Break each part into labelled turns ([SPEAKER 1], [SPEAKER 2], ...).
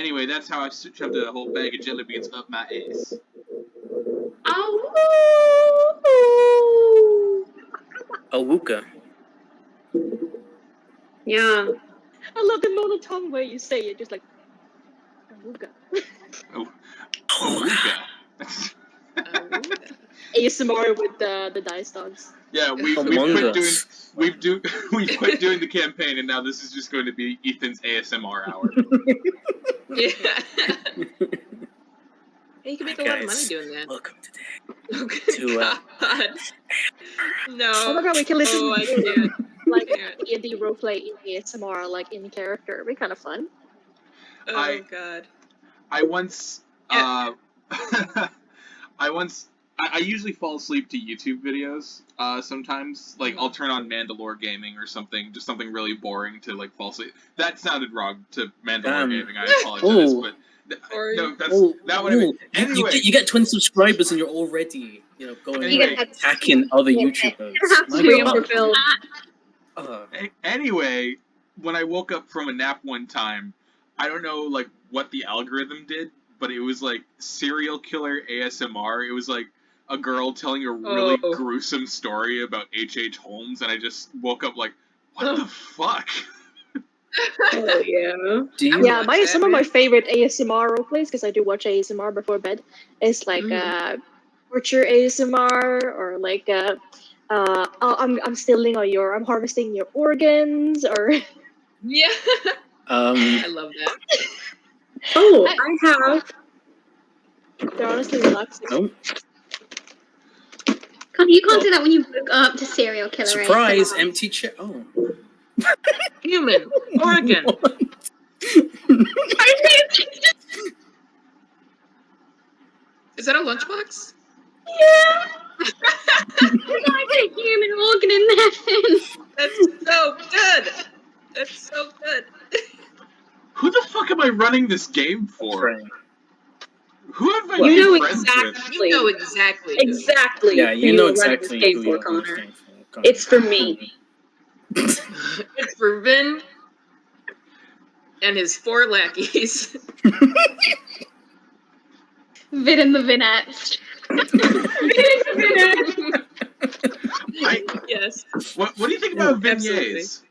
[SPEAKER 1] Anyway, that's how I shoved a whole bag of jelly beans up my ass.
[SPEAKER 2] Oh.
[SPEAKER 3] Awuka.
[SPEAKER 2] Yeah.
[SPEAKER 4] I love the monotone way you say it, just like Awuka.
[SPEAKER 1] Awuka.
[SPEAKER 4] ASMR with the dice dogs.
[SPEAKER 1] Yeah, we've quit doing the campaign, and now this is just going to be Ethan's ASMR hour.
[SPEAKER 5] Yeah. Hey, you can make a lot of money doing that.
[SPEAKER 3] Welcome today.
[SPEAKER 5] Oh, God. No.
[SPEAKER 4] Oh my god, we can listen
[SPEAKER 5] I
[SPEAKER 4] to
[SPEAKER 5] can't.
[SPEAKER 4] like D&D roleplay in ASMR, like in character. It'd be kind of fun.
[SPEAKER 5] Oh God.
[SPEAKER 1] I once I usually fall asleep to YouTube videos. Sometimes, like I'll turn on Mandalore Gaming or something, just something really boring to like fall asleep. That sounded wrong to Mandalore Gaming. I apologize, but no, that would have been. Anyway,
[SPEAKER 3] you get 20 subscribers and you're already going attacking other YouTubers.
[SPEAKER 1] Anyway, when I woke up from a nap one time, I don't know like what the algorithm did, but it was like serial killer ASMR. It was like a girl telling a really gruesome story about H.H. Holmes, and I just woke up like, what the fuck?
[SPEAKER 2] Oh yeah.
[SPEAKER 4] Yeah, some of my favorite ASMR roleplays, because I do watch ASMR before bed, is like torture ASMR, or like I'm stealing all I'm harvesting your organs, or
[SPEAKER 5] yeah. I love that.
[SPEAKER 2] Oh, I have.
[SPEAKER 4] They're honestly relaxing.
[SPEAKER 3] Oh.
[SPEAKER 6] You can't do that when you woke up to serial killer.
[SPEAKER 3] Surprise! Empty chair. Oh.
[SPEAKER 5] Human organ. Is that a lunchbox?
[SPEAKER 6] Yeah. You got a human organ in there, Finn.
[SPEAKER 5] That's so good. That's so good.
[SPEAKER 1] Who the fuck am I running this game for? Who have I
[SPEAKER 2] You know
[SPEAKER 1] made friends with?
[SPEAKER 5] You know exactly.
[SPEAKER 2] Exactly.
[SPEAKER 3] Yeah, you know exactly
[SPEAKER 2] who
[SPEAKER 3] who
[SPEAKER 2] you're running this game for, Connor. It's for me.
[SPEAKER 5] It's for Vinn and his 4 lackeys.
[SPEAKER 6] Vinn and the Vinnettes.
[SPEAKER 5] Yes.
[SPEAKER 1] What do you think about beignets?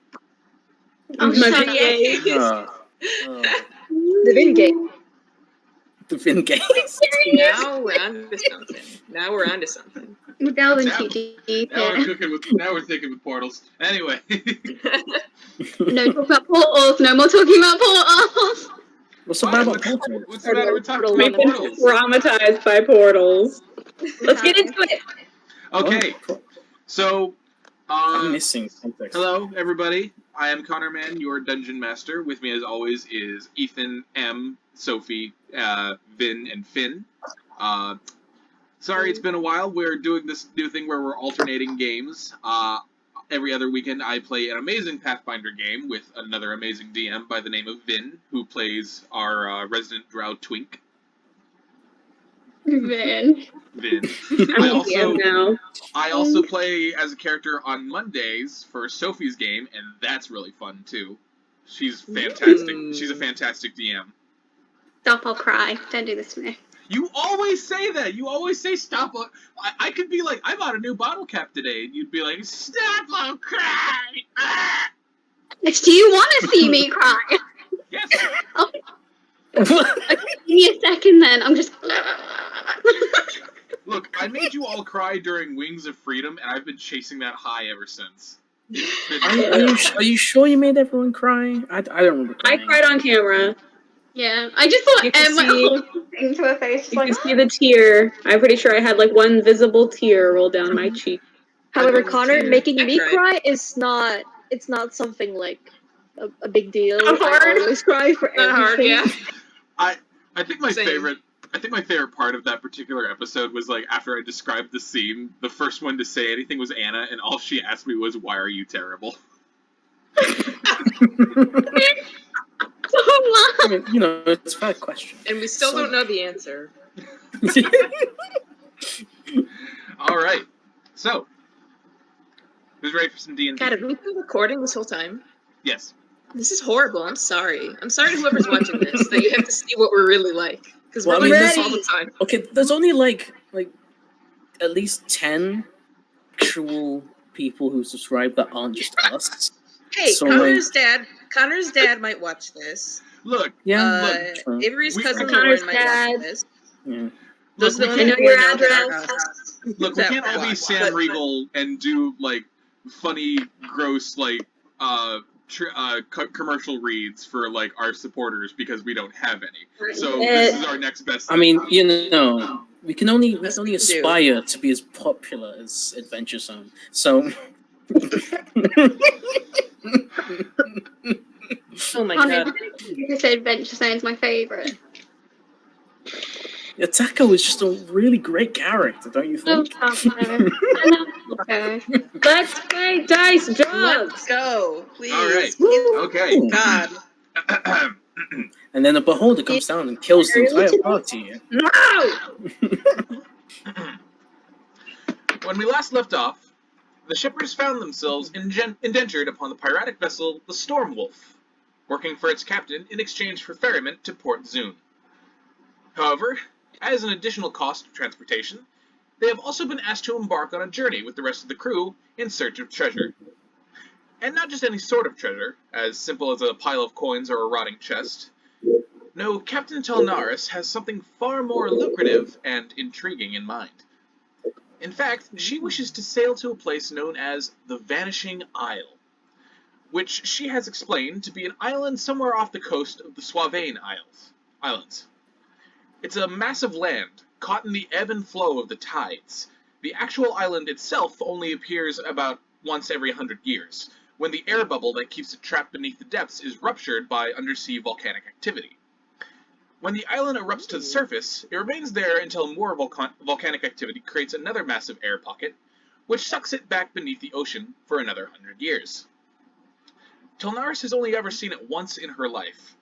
[SPEAKER 6] Oh, shut up.
[SPEAKER 4] The Vinn game.
[SPEAKER 3] The Vinn game.
[SPEAKER 5] Now we're on to something.
[SPEAKER 6] We're delving too deep.
[SPEAKER 1] Now we're thinking with portals. Anyway.
[SPEAKER 6] No, talk about portals. No more talking about portals.
[SPEAKER 3] What's the matter with portals?
[SPEAKER 1] What's the matter with talking about
[SPEAKER 2] We've been
[SPEAKER 1] portals?
[SPEAKER 2] traumatized by portals. Let's get into it.
[SPEAKER 1] Okay. So,
[SPEAKER 3] I'm missing context.
[SPEAKER 1] Hello, everybody. I am Connor Man, your dungeon master. With me, as always, is Ethan, M, Sophie, Vinn, and Finn. Sorry, it's been a while. We're doing this new thing where we're alternating games. Every other weekend, I play an amazing Pathfinder game with another amazing DM by the name of Vinn, who plays our resident Drow Twink.
[SPEAKER 6] Vinn.
[SPEAKER 1] I also play as a character on Mondays for Sophie's game, and that's really fun too. She's fantastic. She's a fantastic DM.
[SPEAKER 6] Stop, I'll cry. Don't do this to me.
[SPEAKER 1] You always say that. You always say stop. I could be like, I bought a new bottle cap today, and you'd be like, stop, I'll cry. Ah!
[SPEAKER 6] Do you want to see me cry?
[SPEAKER 1] Yes.
[SPEAKER 6] Okay, give me a second then. I'm just...
[SPEAKER 1] Look, I made you all cry during Wings of Freedom, and I've been chasing that high ever since.
[SPEAKER 3] Are you sure you made everyone cry? I don't remember crying.
[SPEAKER 2] I cried on camera.
[SPEAKER 6] Yeah, I just thought Em went to her face.
[SPEAKER 2] You can see the tear. I'm pretty sure I had like one visible tear roll down my cheek.
[SPEAKER 4] However, Connor, making me cry is not. It's not something like a big deal.
[SPEAKER 2] Not hard.
[SPEAKER 4] I always cry for everything.
[SPEAKER 5] Hard, yeah.
[SPEAKER 1] I think my favorite part of that particular episode was like after I described the scene, the first one to say anything was Anna, and all she asked me was, "Why are you terrible?"
[SPEAKER 3] I mean, it's a fair question.
[SPEAKER 5] And we still don't know the answer.
[SPEAKER 1] All right. So, who's ready for some D&D?
[SPEAKER 5] God, have we been recording this whole time?
[SPEAKER 1] Yes.
[SPEAKER 5] This is horrible. I'm sorry. I'm sorry to whoever's watching this that you have to see what we're really like. Because we're like this all the time.
[SPEAKER 3] Okay, there's only like at least 10 actual people who subscribe that aren't just us.
[SPEAKER 5] Hey,
[SPEAKER 3] So,
[SPEAKER 5] Connor's dad might watch this.
[SPEAKER 1] Look,
[SPEAKER 5] Avery's cousin
[SPEAKER 2] Connor's
[SPEAKER 5] Lauren might watch this.
[SPEAKER 3] Yeah.
[SPEAKER 5] Those are the
[SPEAKER 2] I
[SPEAKER 5] only
[SPEAKER 2] know
[SPEAKER 5] people
[SPEAKER 2] your
[SPEAKER 5] I know that
[SPEAKER 2] address.
[SPEAKER 5] are us.
[SPEAKER 1] Look, we can't all be
[SPEAKER 5] watch.
[SPEAKER 1] Sam Riegel and do like funny, gross, like commercial reads for like our supporters because we don't have any. So this is our next best.
[SPEAKER 3] I mean, you know, we can only aspire to be as popular as Adventure Zone. So.
[SPEAKER 5] Oh my god!
[SPEAKER 6] You said Adventure Zone's my favourite.
[SPEAKER 3] Taco is just a really great character, don't you think?
[SPEAKER 2] Okay. Let's play dice jobs.
[SPEAKER 5] Let's go, please.
[SPEAKER 1] All right. Okay.
[SPEAKER 5] God.
[SPEAKER 3] And then the beholder comes down and kills the entire party.
[SPEAKER 2] No!
[SPEAKER 1] When we last left off, the shippers found themselves indentured upon the piratic vessel the Storm Wolf, working for its captain in exchange for ferryment to Port Zune. However, as an additional cost of transportation, they have also been asked to embark on a journey with the rest of the crew in search of treasure. And not just any sort of treasure, as simple as a pile of coins or a rotting chest. No, Captain Telnaris has something far more lucrative and intriguing in mind. In fact, she wishes to sail to a place known as the Vanishing Isle, which she has explained to be an island somewhere off the coast of the Suavein Islands. It's a massive land, caught in the ebb and flow of the tides. The actual island itself only appears about once every 100 years, when the air bubble that keeps it trapped beneath the depths is ruptured by undersea volcanic activity. When the island erupts to the surface, it remains there until more volcanic activity creates another massive air pocket, which sucks it back beneath the ocean for another 100 years. Telnaris has only ever seen it once in her life,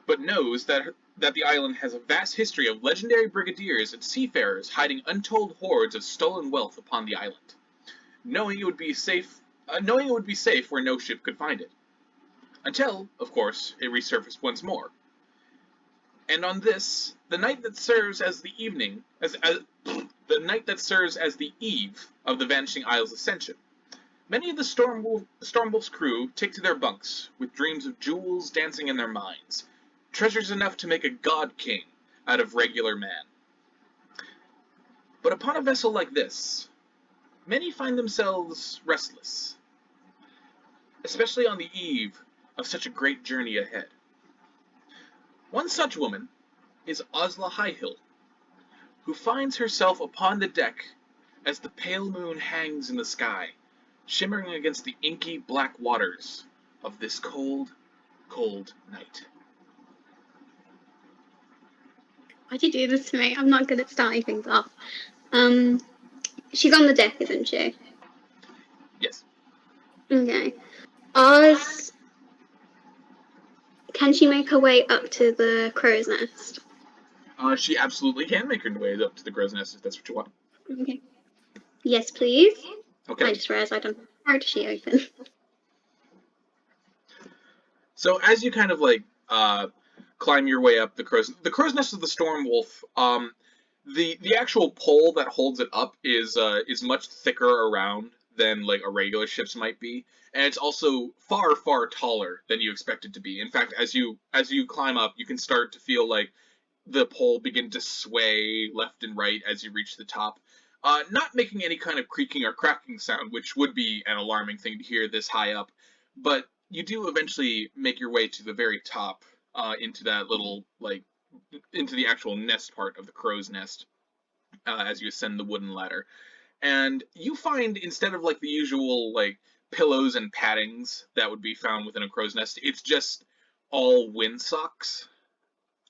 [SPEAKER 1] but knows that the island has a vast history of legendary brigadiers and seafarers hiding untold hoards of stolen wealth upon the island, knowing it would be safe where no ship could find it. Until, of course, it resurfaced once more. And on this, the night that serves as the eve of the Vanishing Isle's ascension, many of the Stormwolf's crew take to their bunks with dreams of jewels dancing in their minds, treasures enough to make a god king out of regular man. But upon a vessel like this, many find themselves restless, especially on the eve of such a great journey ahead. One such woman is Ozla Highhill, who finds herself upon the deck as the pale moon hangs in the sky, shimmering against the inky black waters of this cold, cold night.
[SPEAKER 6] Why'd you do this to me? I'm not good at starting things off. She's on the deck, isn't she?
[SPEAKER 1] Yes.
[SPEAKER 6] Okay. Can she make her way up to the crow's nest?
[SPEAKER 1] She absolutely can make her way up to the crow's nest if that's what you want.
[SPEAKER 6] Okay. Yes, please.
[SPEAKER 1] Okay.
[SPEAKER 6] I just realized I don't have a character sheet open.
[SPEAKER 1] So as you kind of like climb your way up the crow's nest of the Storm Wolf, the actual pole that holds it up is much thicker around than like a regular ship's might be, and it's also far, far taller than you expect it to be. In fact, as you climb up, you can start to feel like the pole begin to sway left and right as you reach the top, not making any kind of creaking or cracking sound, which would be an alarming thing to hear this high up, but you do eventually make your way to the very top, into that little, like, into the actual nest part of the crow's nest, as you ascend the wooden ladder. And you find, instead of, like, the usual, like, pillows and paddings that would be found within a crow's nest, it's just all windsocks.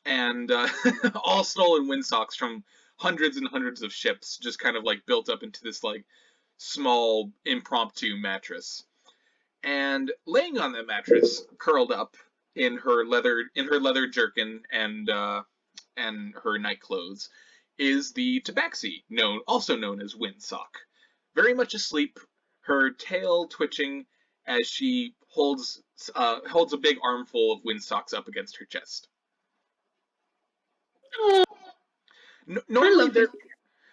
[SPEAKER 1] And all stolen windsocks from hundreds and hundreds of ships, just kind of, like, built up into this, like, small, impromptu mattress. And laying on that mattress, curled up in her leather jerkin and her night clothes, is the Tabaxi, also known as Windsock, very much asleep, her tail twitching as she holds holds a big armful of windsocks up against her chest.
[SPEAKER 6] Oh, I
[SPEAKER 1] Normally
[SPEAKER 6] love this.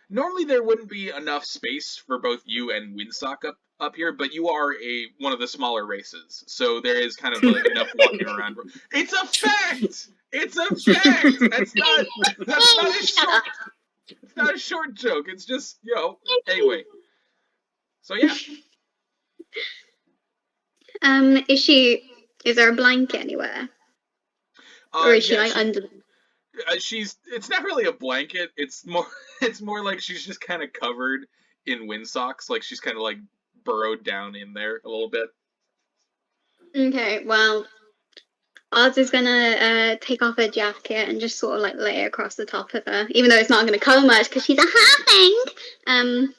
[SPEAKER 1] normally there wouldn't be enough space for both you and Windsock up here, but you are one of the smaller races, so there is kind of enough walking around. It's a fact. It's a fact. That's not a short. It's not a short joke. It's just Anyway, so yeah.
[SPEAKER 6] Is there a blanket anywhere? Or is she
[SPEAKER 1] Yeah,
[SPEAKER 6] under?
[SPEAKER 1] it's not really a blanket. It's more like she's just kind of covered in windsocks, like she's kind of like burrowed down in there a little bit.
[SPEAKER 6] Okay, well, Oz is gonna take off her jacket and just sort of like lay it across the top of her, even though it's not gonna cover much because she's a halfling. And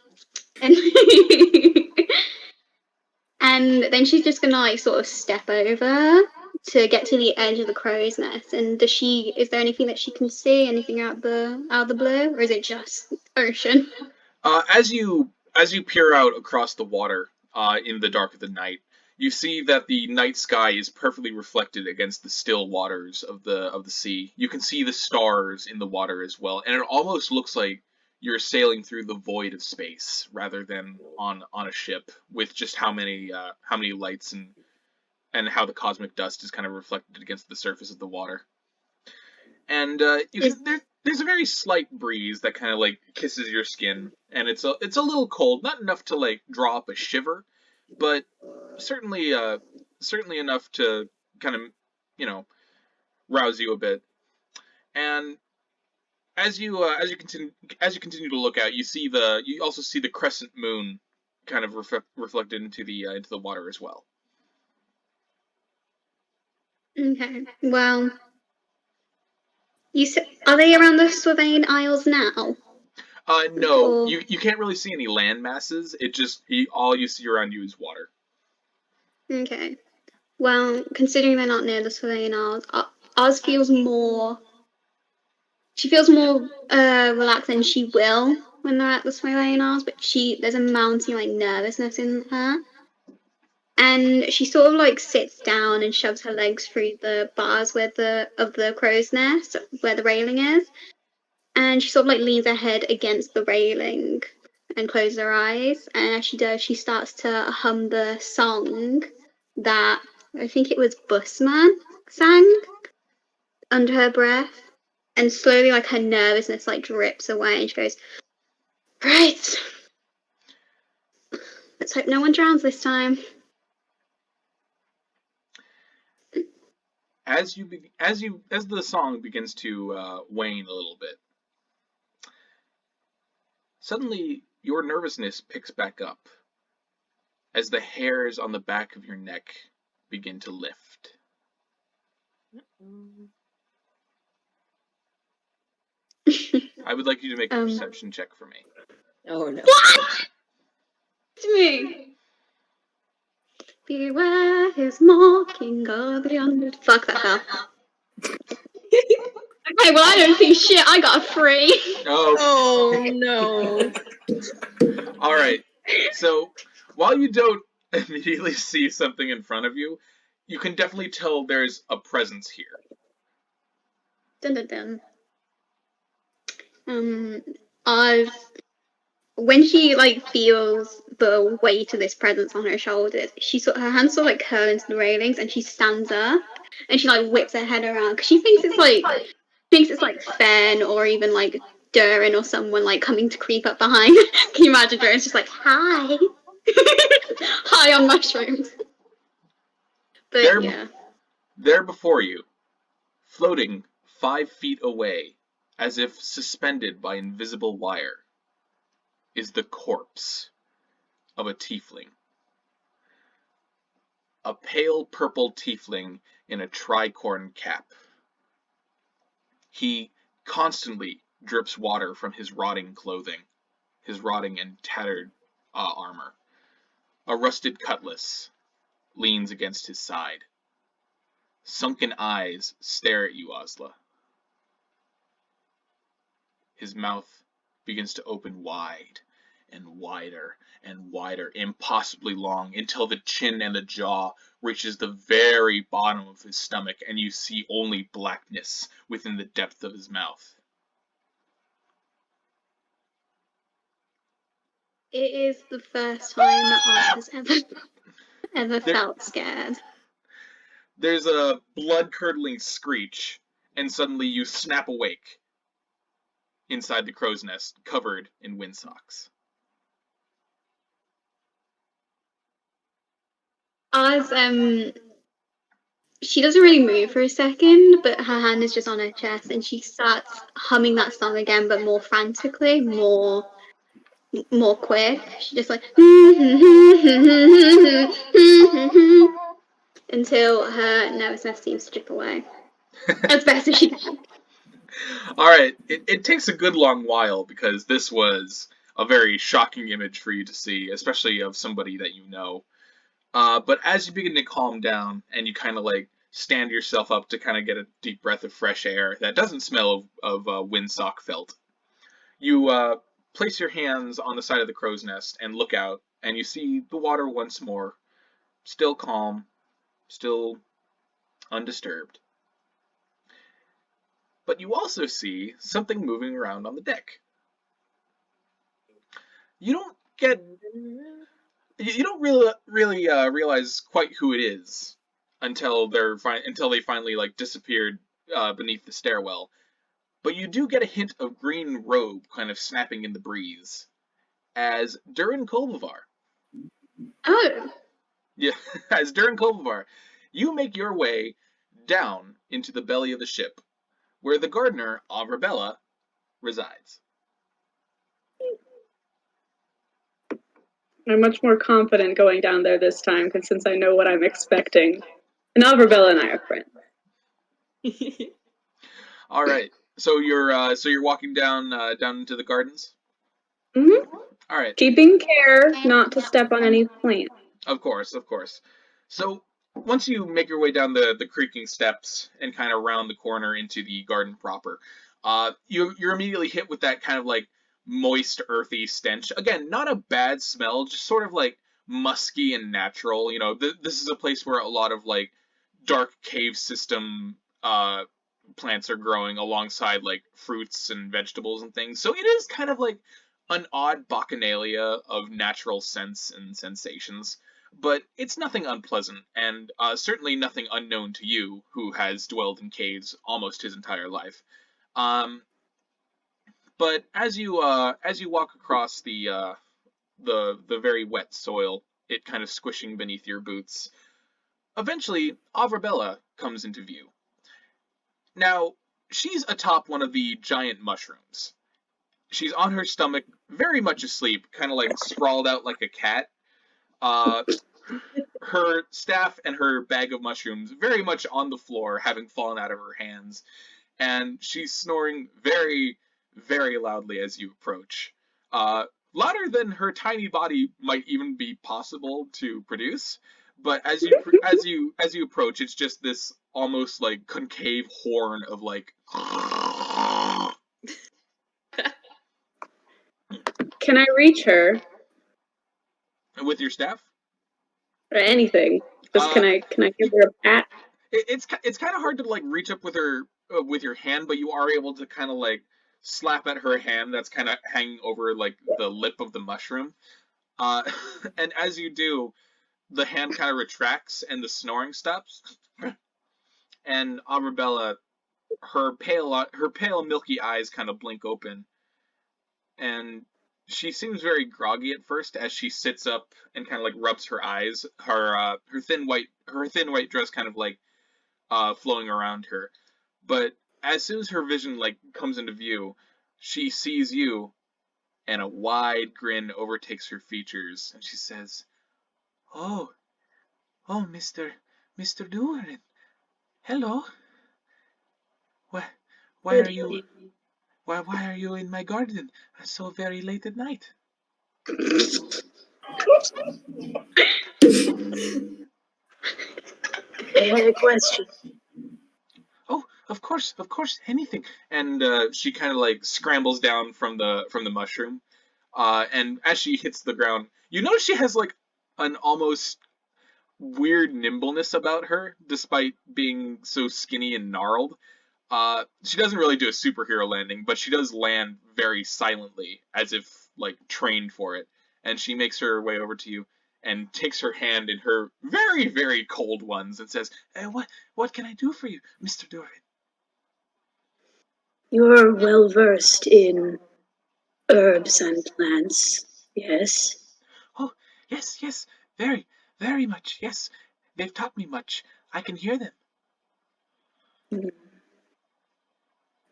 [SPEAKER 6] and then she's just gonna like sort of step over to get to the edge of the crow's nest. And is there anything that she can see? Anything out the blue, or is it just ocean?
[SPEAKER 1] As you peer out across the water in the dark of the night, you see that the night sky is perfectly reflected against the still waters of the sea. You can see the stars in the water as well, and it almost looks like you're sailing through the void of space rather than on a ship with just how many lights and how the cosmic dust is kind of reflected against the surface of the water. And there's a very slight breeze that kind of like kisses your skin, and it's a little cold, not enough to like draw up a shiver, but certainly enough to kind of rouse you a bit. And as you continue to look out, you also see the crescent moon kind of reflected into the water as well.
[SPEAKER 6] Okay, well, are they around the Swain Isles now?
[SPEAKER 1] No,
[SPEAKER 6] Or...
[SPEAKER 1] you can't really see any land masses. All you see around you is water.
[SPEAKER 6] Okay. Well, considering they're not near the Swain Isles, Oz feels more. She feels more relaxed than she will when they're at the Swain Isles, but there's a mounting like nervousness in her, and she sort of like sits down and shoves her legs through the bars of the crow's nest where the railing is, and she sort of like leans her head against the railing and closes her eyes. And as she does, she starts to hum the song that I think it was Busman sang under her breath. And slowly, like, her nervousness like drips away, and she goes, "Right, let's hope no one drowns this time."
[SPEAKER 1] As the song begins to wane a little bit, suddenly your nervousness picks back up as the hairs on the back of your neck begin to lift. I would like you to make a perception check for me.
[SPEAKER 3] Oh no.
[SPEAKER 6] What? It's me. Beware his mocking of the under. Fuck that hell. Okay, well I don't see shit. I got a 3.
[SPEAKER 3] Oh no.
[SPEAKER 1] All right. So while you don't immediately see something in front of you, you can definitely tell there's a presence here.
[SPEAKER 6] Dun dun dun. Oz, when she like feels the weight of this presence on her shoulders, her hands sort of like curl into the railings, and she stands up and she like whips her head around because she thinks it's like Fenn or even like Dhuur'in or someone like coming to creep up behind. Can you imagine Dhuur'in's just like, "Hi," high on mushrooms. But yeah,
[SPEAKER 1] there before you, floating 5 feet away, as if suspended by invisible wire, is the corpse of a tiefling. A pale purple tiefling in a tricorn cap. He constantly drips water from his rotting clothing, his rotting and tattered armor. A rusted cutlass leans against his side. Sunken eyes stare at you, Ozla. His mouth begins to open wide, and wider, impossibly long, until the chin and the jaw reaches the very bottom of his stomach, and you see only blackness within the depth of his mouth.
[SPEAKER 6] It is the first time that Oz has ever felt scared.
[SPEAKER 1] There's a blood-curdling screech, and suddenly you snap awake inside the crow's nest, covered in windsocks.
[SPEAKER 6] Oz, she doesn't really move for a second, but her hand is just on her chest, and she starts humming that song again, but more frantically, more quick. She just like until her nervousness seems to chip away as best as she can.
[SPEAKER 1] Alright, it takes a good long while, because this was a very shocking image for you to see, especially of somebody that you know. But as you begin to calm down, and you kind of like stand yourself up to kind of get a deep breath of fresh air that doesn't smell of windsock felt, you place your hands on the side of the crow's nest and look out, and you see the water once more, still calm, still undisturbed. But you also see something moving around on the deck. You don't get, you don't really realize quite who it is until they finally like disappeared beneath the stairwell. But you do get a hint of green robe kind of snapping in the breeze as Dhuur'in Kolbavar.
[SPEAKER 6] Oh.
[SPEAKER 1] Yeah, as Dhuur'in Kolbavar, you make your way down into the belly of the ship, where the gardener, Avrabella, resides.
[SPEAKER 2] I'm much more confident going down there this time, because since I know what I'm expecting. And Alvarbella and I are friends.
[SPEAKER 1] All right, so you're walking down into the gardens.
[SPEAKER 2] Mm-hmm.
[SPEAKER 1] All right.
[SPEAKER 2] Keeping care not to step on any plant.
[SPEAKER 1] Of course. So once you make your way down the creaking steps and kind of round the corner into the garden proper, you're immediately hit with that kind of like moist, earthy stench. Again, not a bad smell, just sort of like musky and natural. You know, this is a place where a lot of like dark cave system plants are growing alongside like fruits and vegetables and things. So it is kind of like an odd bacchanalia of natural scents and sensations, but it's nothing unpleasant, and certainly nothing unknown to you, who has dwelled in caves almost his entire life. But as you walk across the very wet soil, it kind of squishing beneath your boots, eventually Avrabella comes into view. Now, she's atop one of the giant mushrooms. She's on her stomach, very much asleep, kind of like sprawled out like a cat. Her staff and her bag of mushrooms very much on the floor, having fallen out of her hands, and she's snoring very, very loudly as you approach. Louder than her tiny body might even be possible to produce, but as you approach, it's just this almost like concave horn of like.
[SPEAKER 2] Can I reach her?
[SPEAKER 1] With your staff?
[SPEAKER 2] Or anything? Just can I give her a pat?
[SPEAKER 1] It's kind of hard to like reach up with her with your hand, but you are able to kind of like slap at her hand that's kind of hanging over like the lip of the mushroom. And as you do, the hand kind of retracts and the snoring stops. And Avrabella, her pale milky eyes kind of blink open, and she seems very groggy at first as she sits up and kind of like rubs her eyes. Her thin white dress kind of like flowing around her. But as soon as her vision like comes into view, she sees you, and a wide grin overtakes her features, and she says, "Oh, Mr. Dhuur'in, hello. Why are you? Why are you in my garden so very late at night?"
[SPEAKER 2] Any question?
[SPEAKER 1] "Oh, of course, anything." And she kind of like scrambles down from the mushroom. And as she hits the ground, you notice she has like an almost weird nimbleness about her, despite being so skinny and gnarled. She doesn't really do a superhero landing, but she does land very silently, as if like trained for it. And she makes her way over to you and takes her hand in her very, very cold ones and says, what can I do for you, Mr. Dhuur'in?
[SPEAKER 2] You're well versed in herbs and plants, yes?
[SPEAKER 1] Oh, yes, very, very much, yes. They've taught me much. I can hear them.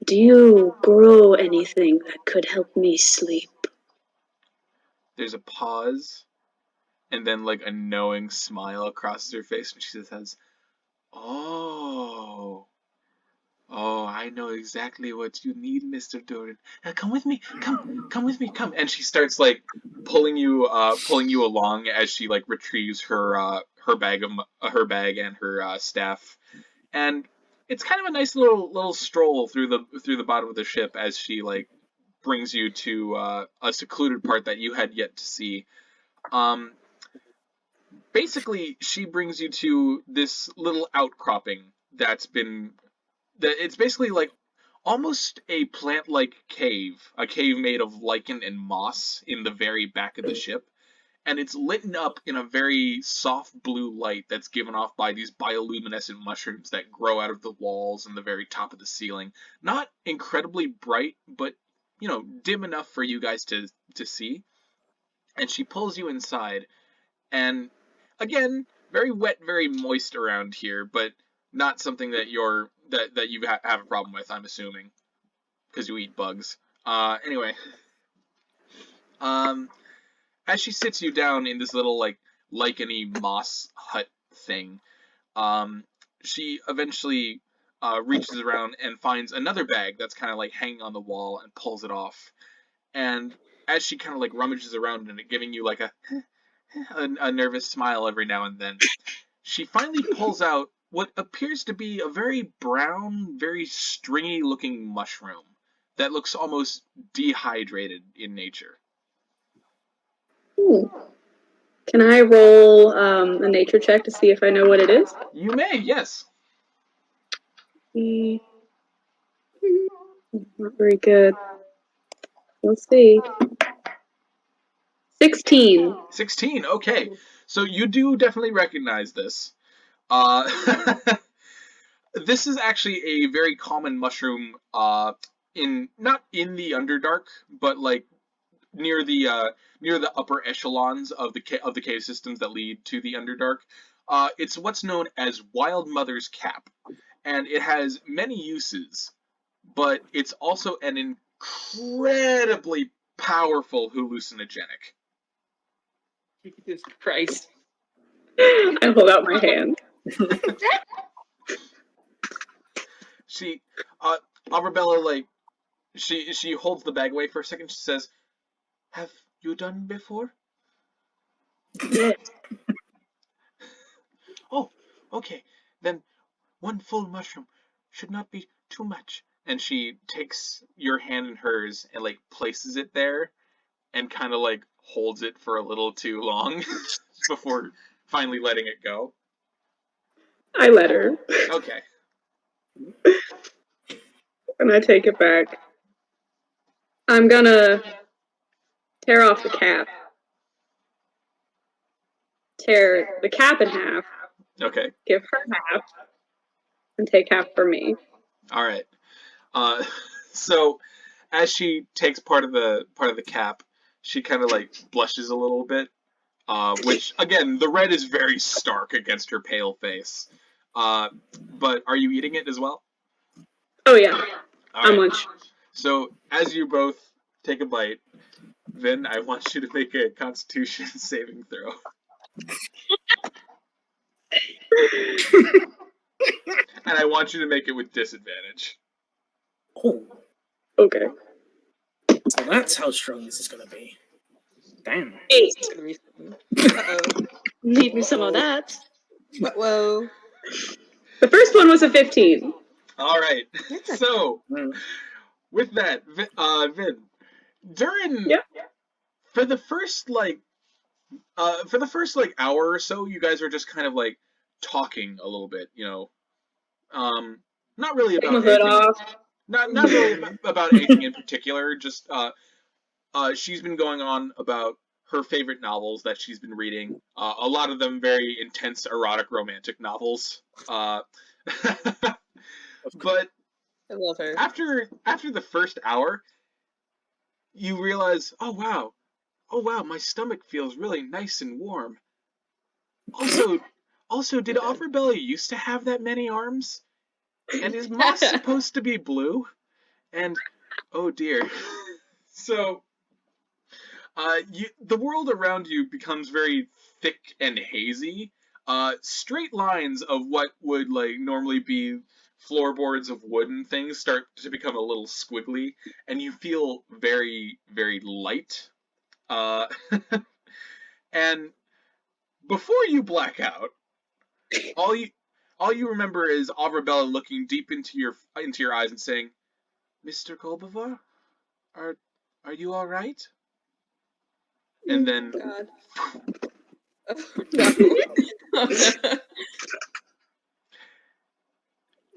[SPEAKER 2] Do you grow anything that could help me sleep?
[SPEAKER 1] There's a pause, and then like a knowing smile crosses her face when she says, Oh, I know exactly what you need, Mr. Dhuur'in. Come with me, come with me, come. And she starts like pulling you along as she like retrieves her bag and her staff, and it's kind of a nice little stroll through the bottom of the ship as she like brings you to a secluded part that you had yet to see. Basically, she brings you to this little outcropping it's basically like almost a plant-like a cave made of lichen and moss in the very back of the ship, and it's lit up in a very soft blue light that's given off by these bioluminescent mushrooms that grow out of the walls and the very top of the ceiling. Not incredibly bright, but dim enough for you guys to see. And she pulls you inside, and again, very wet, very moist around here, but not something that you have a problem with, I'm assuming, because you eat bugs. Anyway, as she sits you down in this little like licheny moss hut thing, she eventually reaches around and finds another bag that's kind of like hanging on the wall and pulls it off. And as she kind of like rummages around in it, giving you like a nervous smile every now and then, she finally pulls out what appears to be a very brown, very stringy looking mushroom that looks almost dehydrated in nature.
[SPEAKER 2] Ooh. Can I roll a nature check to see if I know what it is?
[SPEAKER 1] You may, yes.
[SPEAKER 2] Not very good. Let's see. 16.
[SPEAKER 1] 16, okay. So you do definitely recognize this. This is actually a very common mushroom not in the Underdark, but like near the upper echelons of the cave systems that lead to the Underdark. It's what's known as Wild Mother's Cap, and it has many uses, but it's also an incredibly powerful hallucinogenic.
[SPEAKER 5] Jesus Christ.
[SPEAKER 2] I hold out my hand.
[SPEAKER 1] She, Arabella, like, she holds the bag away for a second. She says, "Have you done before?"
[SPEAKER 2] Yes.
[SPEAKER 1] Oh, okay. Then one full mushroom should not be too much. And she takes your hand in hers and like places it there and kind of like holds it for a little too long before finally letting it go.
[SPEAKER 2] I let her.
[SPEAKER 1] Okay.
[SPEAKER 2] And I take it back. I'm gonna tear off the cap. Tear the cap in half.
[SPEAKER 1] Okay.
[SPEAKER 2] Give her half. And take half for me.
[SPEAKER 1] All right. So as she takes part of the cap, she kind of like blushes a little bit, which again the red is very stark against her pale face. But are you eating it as well?
[SPEAKER 2] Oh yeah.
[SPEAKER 1] All
[SPEAKER 2] How
[SPEAKER 1] right.
[SPEAKER 2] much?
[SPEAKER 1] So as you both take a bite, Vinn, I want you to make a Constitution saving throw. And I want you to make it with disadvantage.
[SPEAKER 3] Oh,
[SPEAKER 2] Okay.
[SPEAKER 3] so that's how strong this is gonna be. Damn.
[SPEAKER 2] 8.
[SPEAKER 5] It's gonna be something. Uh-oh.
[SPEAKER 4] Need me some of that.
[SPEAKER 5] Whoa.
[SPEAKER 2] The first one was a 15.
[SPEAKER 1] All right.
[SPEAKER 5] That's a-
[SPEAKER 1] So with that, Vinn, during
[SPEAKER 2] Yep.
[SPEAKER 1] for the first hour or so, you guys are just kind of like talking a little bit, not really
[SPEAKER 2] Take
[SPEAKER 1] about
[SPEAKER 2] my hood
[SPEAKER 1] anything,
[SPEAKER 2] off.
[SPEAKER 1] not really about anything in particular. Just she's been going on about her favorite novels that she's been reading. A lot of them very intense, erotic, romantic novels. But
[SPEAKER 5] I love her.
[SPEAKER 1] after the first hour, you realize, oh wow, my stomach feels really nice and warm. Also, did Offerbelly used to have that many arms? And is moss supposed to be blue? And oh dear. So, the world around you becomes very thick and hazy. Straight lines of what would like normally be floorboards of wood and things start to become a little squiggly, and you feel very, very light. Uh, and before you black out, all you remember is Avrabella looking deep into your eyes and saying, "Mr. Kolbavar, are you all right?" And then,
[SPEAKER 5] God. Oh, no.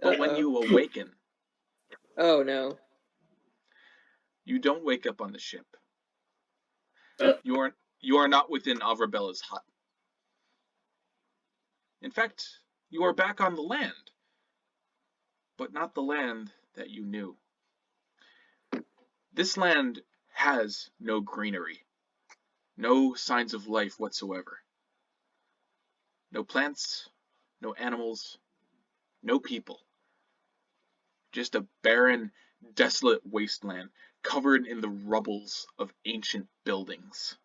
[SPEAKER 1] but when you awaken,
[SPEAKER 5] Oh no.
[SPEAKER 1] you don't wake up on the ship. You are not within Avrabella's hut. In fact, you are back on the land, but not the land that you knew. This land has no greenery, no signs of life whatsoever. No plants, no animals, no people. Just a barren, desolate wasteland covered in the rubbles of ancient buildings.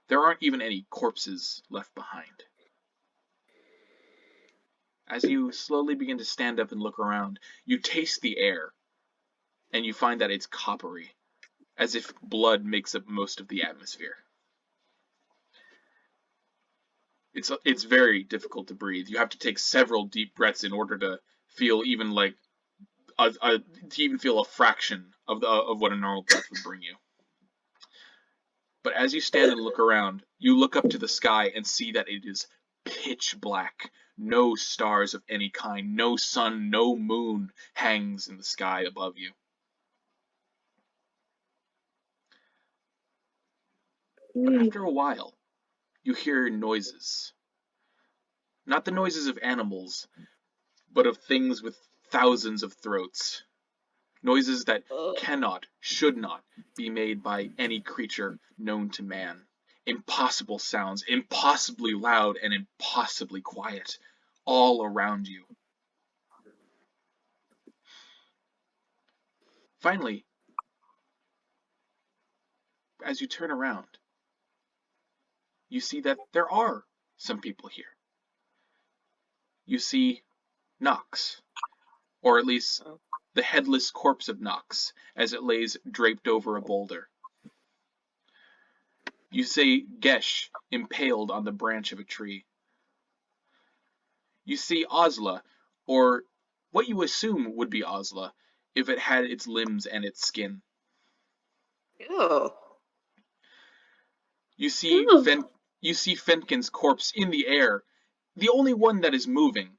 [SPEAKER 1] There aren't even any corpses left behind. As you slowly begin to stand up and look around, you taste the air, and you find that it's coppery, as if blood makes up most of the atmosphere. It's very difficult to breathe. You have to take several deep breaths in order to feel even like to even feel a fraction of what a normal breath would bring you. But as you stand and look around, you look up to the sky and see that it is pitch black. No stars of any kind, no sun, no moon hangs in the sky above you. But after a while, you hear noises. Not the noises of animals, but of things with thousands of throats. Noises that cannot, should not, be made by any creature known to man. Impossible sounds, impossibly loud and impossibly quiet, all around you. Finally, as you turn around, you see that there are some people here. You see Nox, or at least the headless corpse of Nox, as it lays draped over a boulder. You see Gesh impaled on the branch of a tree. You see Ozla, or what you assume would be Ozla, if it had its limbs and its skin.
[SPEAKER 5] Ew.
[SPEAKER 1] You see Fenkin's corpse in the air, the only one that is moving,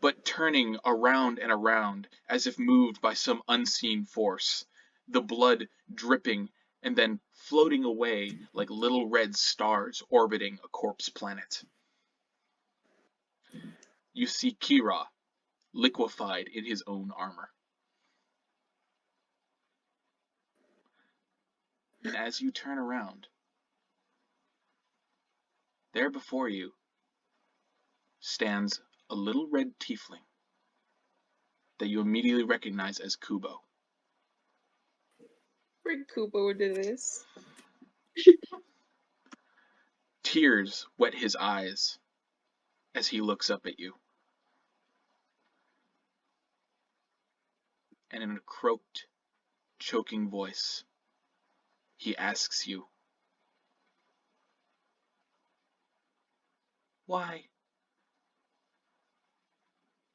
[SPEAKER 1] but turning around and around as if moved by some unseen force, the blood dripping and then floating away like little red stars orbiting a corpse planet. You see Kira, liquefied in his own armor. And as you turn around, there before you stands a little red tiefling that you immediately recognize as Kubo.
[SPEAKER 5] Bring Kubo into this.
[SPEAKER 1] Tears wet his eyes as he looks up at you. And in a croaked, choking voice, he asks you, "Why?"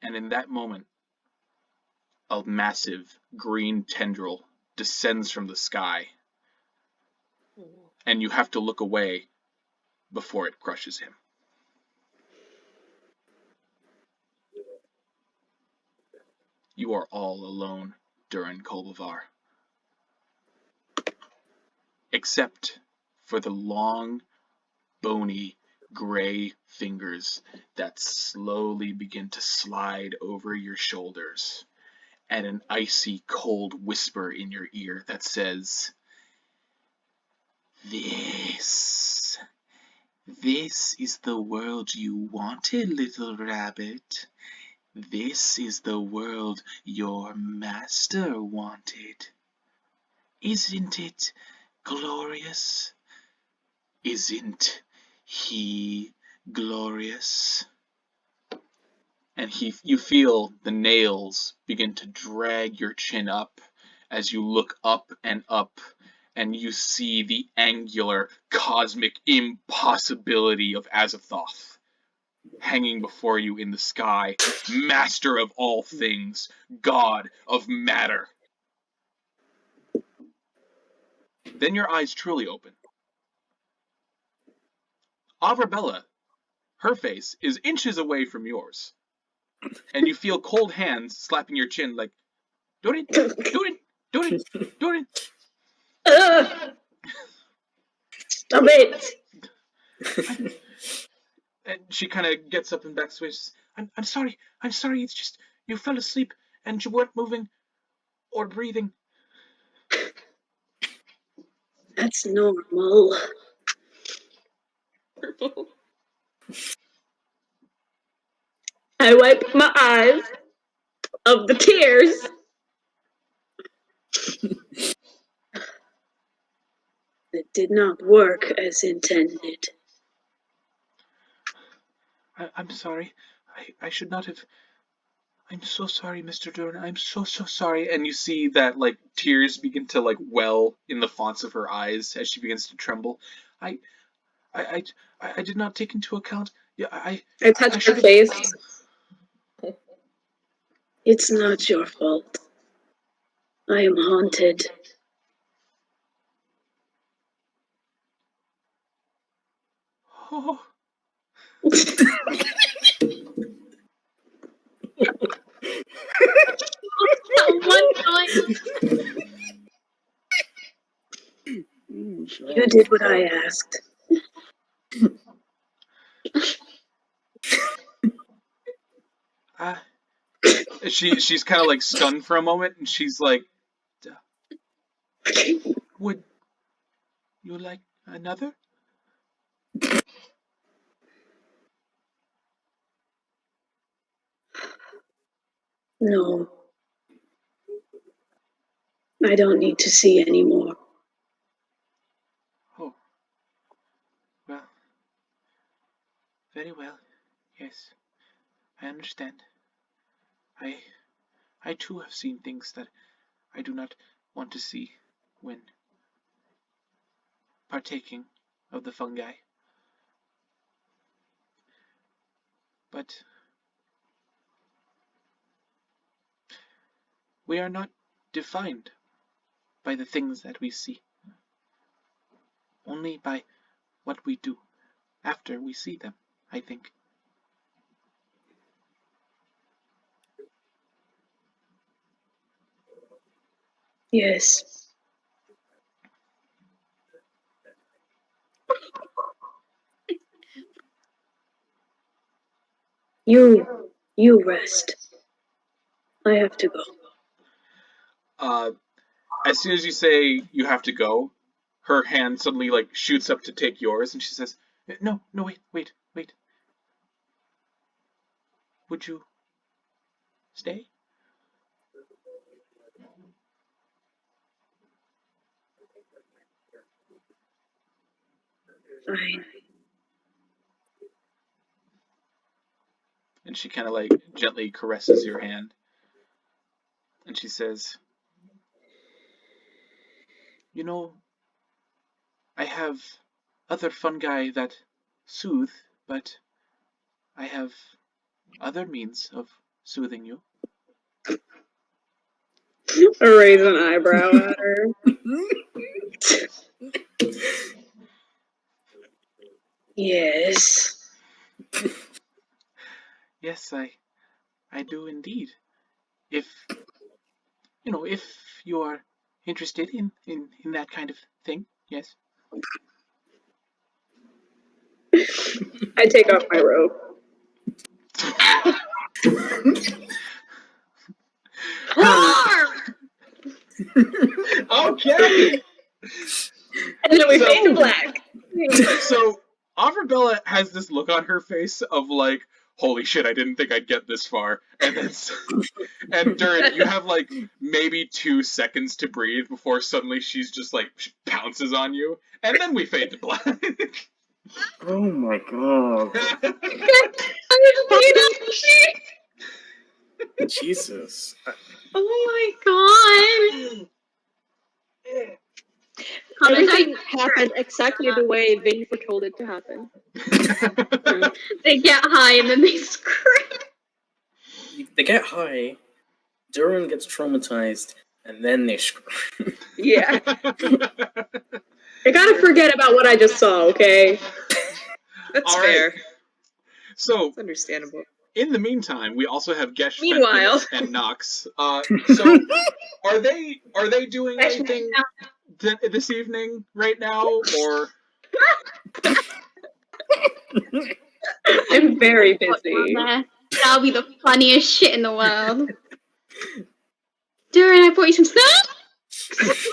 [SPEAKER 1] And in that moment, a massive green tendril descends from the sky and you have to look away before it crushes him. You are all alone during Kolbavar. Except for the long, bony, gray fingers that slowly begin to slide over your shoulders, and an icy cold whisper in your ear that says, This is the world you wanted, little rabbit. This is the world your master wanted. Isn't it glorious? Isn't he glorious? And you feel the nails begin to drag your chin up as you look up, and you see the angular, cosmic impossibility of Azathoth hanging before you in the sky, master of all things, god of matter. Then your eyes truly open. Avrabella, her face is inches away from yours, and you feel cold hands slapping your chin like, Dhuur'in, Dhuur'in, Dhuur'in, Dhuur'in.
[SPEAKER 2] Stop it!
[SPEAKER 1] And she kind of gets up and backs away. Says, I'm sorry, it's just, you fell asleep, and you weren't moving or breathing.
[SPEAKER 2] That's normal. I wipe my eyes of the tears. It did not work as intended.
[SPEAKER 1] I'm sorry. I should not have. I'm so sorry, Mr. Dhuur'in. I'm so sorry. And you see that like tears begin to like well in the fonts of her eyes as she begins to tremble. I did not take into account. Yeah,
[SPEAKER 2] I touch her face. It's not your fault. I am haunted.
[SPEAKER 1] Oh.
[SPEAKER 6] One time.
[SPEAKER 2] You did what I asked.
[SPEAKER 1] She's kind of like stunned for a moment, and she's like, "Would you like another?"
[SPEAKER 2] No. I don't need to see anymore.
[SPEAKER 1] Oh. Well. Very well. Yes. I understand. I too have seen things that I do not want to see when partaking of the fungi. But we are not defined by the things that we see, only by what we do after we see them, I think.
[SPEAKER 2] Yes. You rest. I have to go.
[SPEAKER 1] As soon as you say you have to go, her hand suddenly like shoots up to take yours, and she says, "No, wait. Would you stay?"
[SPEAKER 2] Fine.
[SPEAKER 1] And she kind of like gently caresses your hand, and she says, "You know, I have other fungi that soothe, but I have other means of soothing you."
[SPEAKER 2] Raise an eyebrow at her.
[SPEAKER 5] Yes.
[SPEAKER 1] Yes, I do indeed. If if you are interested in that kind of thing, yes.
[SPEAKER 2] I take off my robe.
[SPEAKER 1] Okay.
[SPEAKER 2] And then we
[SPEAKER 1] So-
[SPEAKER 2] fade to black.
[SPEAKER 1] So Avrabella has this look on her face of like, holy shit, I didn't think I'd get this far. And then and Dhuur'in, you have like maybe 2 seconds to breathe before suddenly she's just like pounces on you, and then we fade to black.
[SPEAKER 3] Oh my god. Jesus.
[SPEAKER 6] Oh my god!
[SPEAKER 4] Everything happened exactly the way Vinn foretold it to happen.
[SPEAKER 6] They get high and then they scream.
[SPEAKER 3] They get high, Dhuur'in gets traumatized, and then they scream.
[SPEAKER 2] Yeah. I gotta forget about what I just saw, okay?
[SPEAKER 5] That's
[SPEAKER 1] All right.
[SPEAKER 5] fair.
[SPEAKER 1] So,
[SPEAKER 5] It's understandable.
[SPEAKER 1] in the meantime, we also have Gesh, Fenkin,
[SPEAKER 5] Meanwhile.
[SPEAKER 1] and Nox. So, are they doing anything this evening right now, or?
[SPEAKER 2] I'm very busy.
[SPEAKER 6] That'll be the funniest shit in the world. Dhuur'in, I brought you some snacks.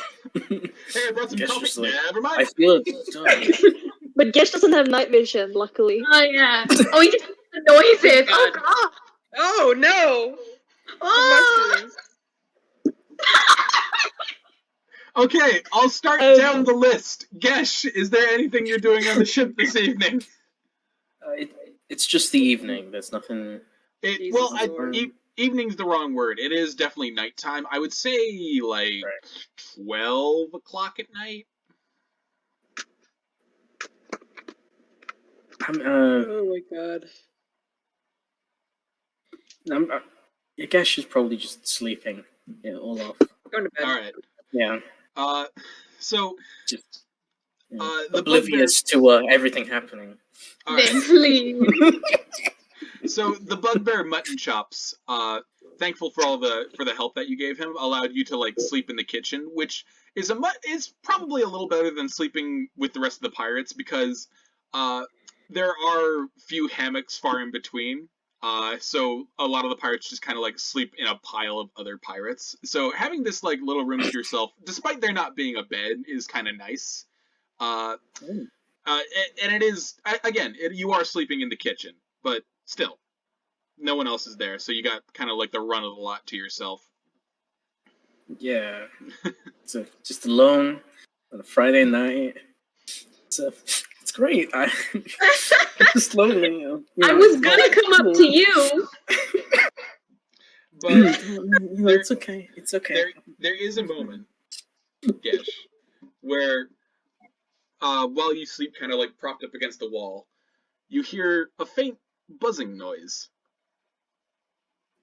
[SPEAKER 1] Hey, I brought some
[SPEAKER 3] Gesh
[SPEAKER 1] coffee.
[SPEAKER 3] just like,
[SPEAKER 1] Never
[SPEAKER 3] I
[SPEAKER 1] mind.
[SPEAKER 3] feel it's done.
[SPEAKER 4] But Gesh doesn't have night vision, luckily.
[SPEAKER 6] Oh yeah. Oh, he just the noises. Oh
[SPEAKER 5] God.
[SPEAKER 6] god.
[SPEAKER 5] Oh no! The
[SPEAKER 6] Oh.
[SPEAKER 5] mushrooms.
[SPEAKER 1] Okay, I'll start
[SPEAKER 4] Oh.
[SPEAKER 1] down the list. Gesh, is there anything you're doing on the ship this evening?
[SPEAKER 3] It's just the evening. There's nothing.
[SPEAKER 5] Jesus Lord.
[SPEAKER 1] Evening's the wrong word. It is definitely nighttime. I would say like 12 o'clock at night.
[SPEAKER 5] Oh my god.
[SPEAKER 3] I guess she's probably just sleeping it all off.
[SPEAKER 5] Going to bed.
[SPEAKER 1] All right.
[SPEAKER 3] Yeah,
[SPEAKER 1] So
[SPEAKER 3] just
[SPEAKER 1] the
[SPEAKER 3] oblivious to everything happening.
[SPEAKER 1] all right.
[SPEAKER 6] Vin, please.
[SPEAKER 1] So the bugbear mutton chops, thankful for all the help that you gave him, allowed you to like sleep in the kitchen, which is is probably a little better than sleeping with the rest of the pirates because there are few hammocks far in between. So a lot of the pirates just kind of like sleep in a pile of other pirates. So having this like little room to yourself, despite there not being a bed, is kind of nice. And it is again, you are sleeping in the kitchen, but still, no one else is there, so you got kind of like the run of the lot to yourself.
[SPEAKER 3] Yeah, so just alone on a Friday night. It's great. I just lonely.
[SPEAKER 2] I was gonna come up to you.
[SPEAKER 1] But
[SPEAKER 3] it's okay. It's okay.
[SPEAKER 1] there is a moment, Gesh, where while you sleep, kind of like propped up against the wall, you hear a faint buzzing noise.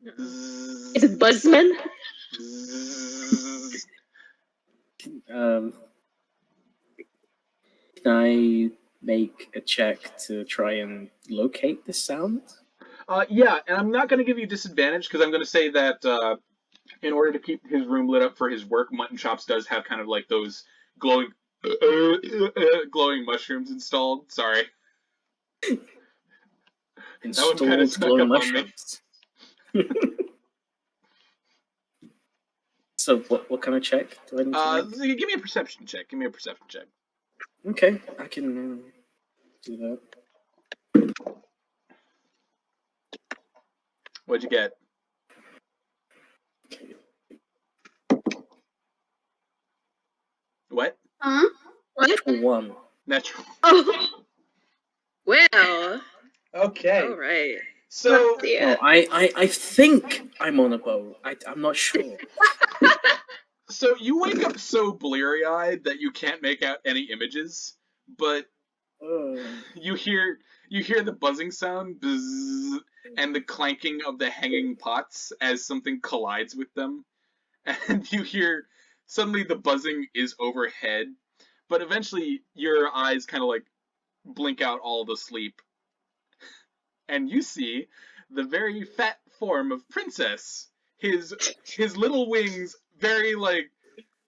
[SPEAKER 4] Is it Buzzman?
[SPEAKER 3] Can I make a check to try and locate this sound?
[SPEAKER 1] Yeah, and I'm not going to give you disadvantage because I'm going to say that in order to keep his room lit up for his work, Mutton Chops does have kind of like those glowing glowing mushrooms installed. Sorry.
[SPEAKER 3] Installed
[SPEAKER 1] kind of snuck
[SPEAKER 3] glowing
[SPEAKER 1] up on me.
[SPEAKER 3] mushrooms. So what kind of check do I need to make?
[SPEAKER 1] Give me a perception check.
[SPEAKER 3] Okay, I can do that.
[SPEAKER 1] What'd you get? What?
[SPEAKER 6] Huh?
[SPEAKER 3] Natural one.
[SPEAKER 1] Natural.
[SPEAKER 6] Oh.
[SPEAKER 5] Well.
[SPEAKER 1] Okay.
[SPEAKER 5] All right.
[SPEAKER 1] So,
[SPEAKER 3] Oh, I think I'm on a boat. I'm not sure.
[SPEAKER 1] so you wake up so bleary-eyed that you can't make out any images, but you hear the buzzing sound, buzz, and the clanking of the hanging pots as something collides with them, and you hear suddenly the buzzing is overhead, but eventually your eyes kind of like blink out all the sleep, and you see the very fat form of Princess. His little wings very like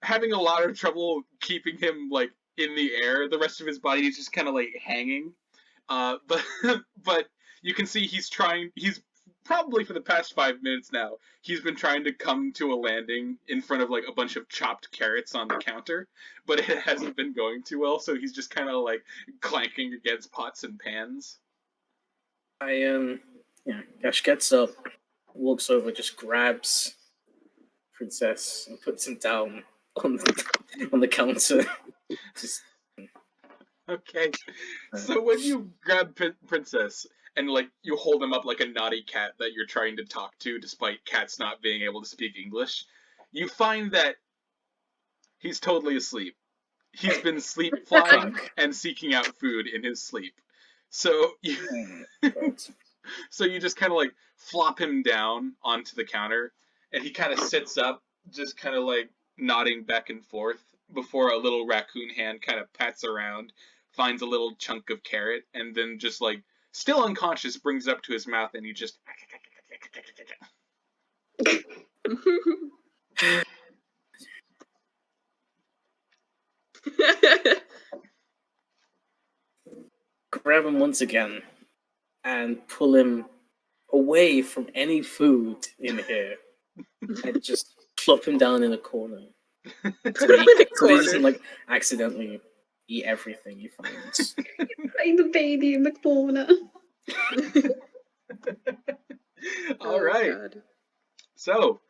[SPEAKER 1] having a lot of trouble keeping him like in the air. The rest of his body is just kind of like hanging. But but you can see he's trying. He's probably for the past 5 minutes now. He's been trying to come to a landing in front of like a bunch of chopped carrots on the counter, but it hasn't been going too well. So he's just kind of like clanking against pots and pans.
[SPEAKER 3] Gesh gets up, walks over, just grabs Princess and puts him down on the counter. Just
[SPEAKER 1] Okay. So when you grab Princess and like you hold him up like a naughty cat that you're trying to talk to, despite cats not being able to speak English, you find that he's totally asleep. He's been sleep flying and seeking out food in his sleep. So you, so you just kind of like flop him down onto the counter, and he kind of sits up, just kind of like nodding back and forth before a little raccoon hand kind of pats around, finds a little chunk of carrot, and then just like still unconscious brings it up to his mouth, and he just
[SPEAKER 3] grab him once again and pull him away from any food in here and just plop him down in a corner. So he doesn't like accidentally eat everything he finds.
[SPEAKER 6] Find the baby in the corner.
[SPEAKER 1] All right. God. So,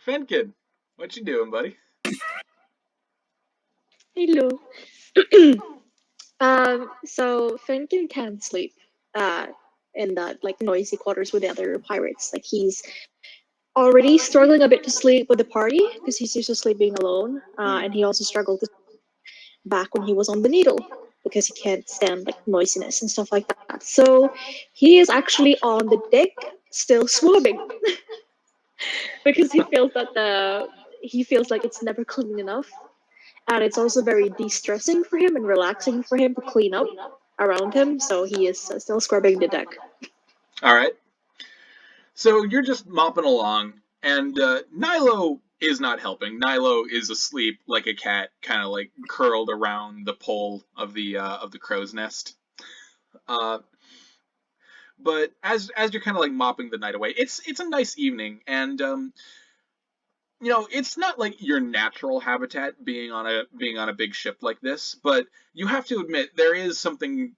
[SPEAKER 1] Fenkin, what you doing, buddy?
[SPEAKER 4] Hello. So Fenkin can't sleep in that like noisy quarters with the other pirates. Like he's already struggling a bit to sleep with the party because he's used to sleeping alone, and he also struggled back when he was on the needle because he can't stand like noisiness and stuff like that. So he is actually on the deck still swarming because he feels that he feels like it's never clean enough. And it's also very de-stressing for him and relaxing for him to clean up around him, so he is still scrubbing the deck.
[SPEAKER 1] All right. So you're just mopping along, and Nilo is not helping. Nilo is asleep like a cat, kind of like curled around the pole of the crow's nest. But as you're kind of like mopping the night away, it's a nice evening, and you know, it's not like your natural habitat being on a big ship like this, but you have to admit there is something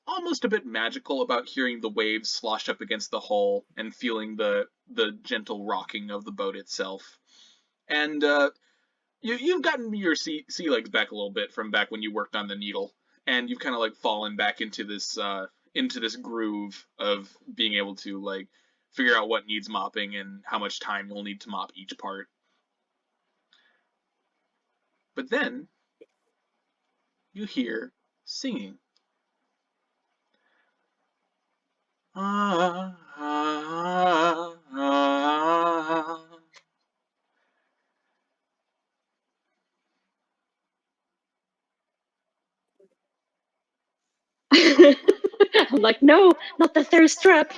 [SPEAKER 1] almost a bit magical about hearing the waves slosh up against the hull and feeling the gentle rocking of the boat itself. And you've gotten your sea legs back a little bit from back when you worked on the needle, and you've kind of like fallen back into this groove of being able to like figure out what needs mopping and how much time you'll need to mop each part. But then you hear singing. I'm
[SPEAKER 4] like, no, not the thirst trap.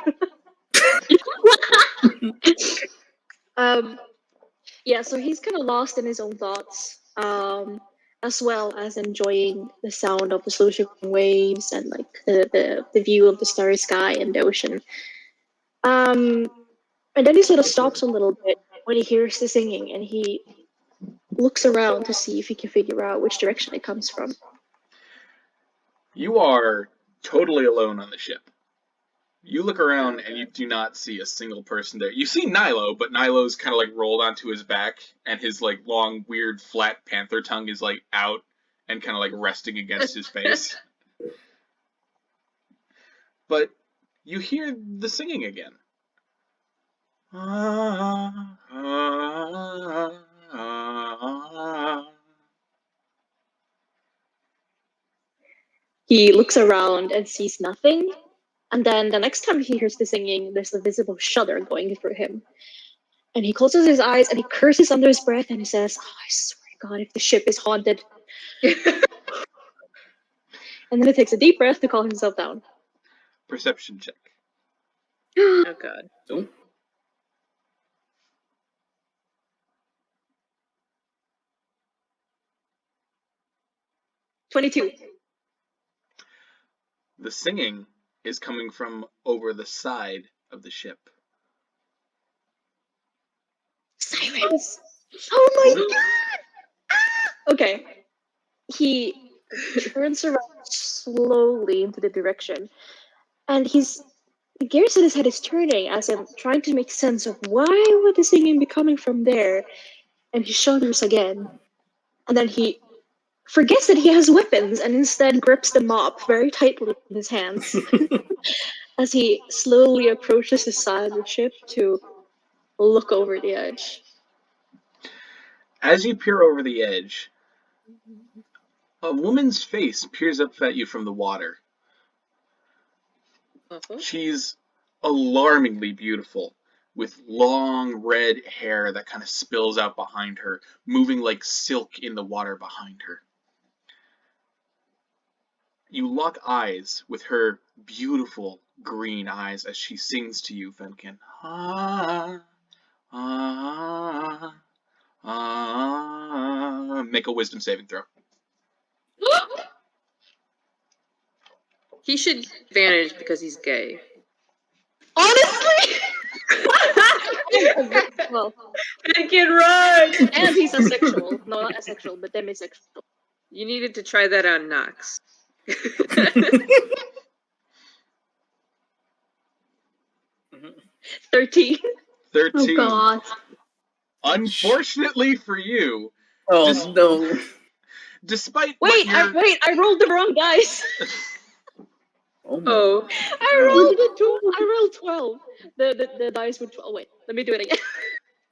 [SPEAKER 4] Yeah, so he's kind of lost in his own thoughts, as well as enjoying the sound of the sloshing waves and like the view of the starry sky and the ocean. And then he sort of stops a little bit when he hears the singing, and he looks around to see if he can figure out which direction it comes from.
[SPEAKER 1] You are totally alone on the ship. You look around and you do not see a single person there. You see Nilo, but Nilo's kind of like rolled onto his back, and his like long, weird, flat panther tongue is like out and kind of like resting against his face. But you hear the singing again.
[SPEAKER 4] He looks around and sees nothing. And then the next time he hears the singing, there's a visible shudder going through him. And he closes his eyes and he curses under his breath and he says, "Oh, I swear to God, if the ship is haunted." And then he takes a deep breath to calm himself down.
[SPEAKER 1] Perception check.
[SPEAKER 5] Oh god.
[SPEAKER 3] Oh,
[SPEAKER 4] 22.
[SPEAKER 1] The singing is coming from over the side of the ship.
[SPEAKER 4] Sirens! Oh my god! Okay. He turns around slowly into the direction, and the gears in his head is turning as I'm trying to make sense of why would the singing be coming from there, and he shudders again. And then he forgets that he has weapons and instead grips the mop very tightly in his hands as he slowly approaches the side of the ship to look over the edge.
[SPEAKER 1] As you peer over the edge, a woman's face peers up at you from the water.
[SPEAKER 5] Uh-huh.
[SPEAKER 1] She's alarmingly beautiful, with long red hair that kind of spills out behind her, moving like silk in the water behind her. You lock eyes with her beautiful green eyes as she sings to you, Fenkin. Ah, ah, ah. Make a wisdom saving throw.
[SPEAKER 5] He should get advantage because he's gay.
[SPEAKER 4] Honestly! Well,
[SPEAKER 5] Fenkin, run!
[SPEAKER 4] and he's asexual. No, not asexual, but demisexual.
[SPEAKER 5] You needed to try that on Nox.
[SPEAKER 4] 13.
[SPEAKER 1] 13.
[SPEAKER 6] Oh god.
[SPEAKER 1] Unfortunately for you,
[SPEAKER 3] oh no.
[SPEAKER 1] despite
[SPEAKER 4] Wait,
[SPEAKER 1] what
[SPEAKER 4] I rolled the wrong dice.
[SPEAKER 3] Oh my.
[SPEAKER 5] Oh.
[SPEAKER 4] I rolled 12. The dice were 12. Wait, let me do it again.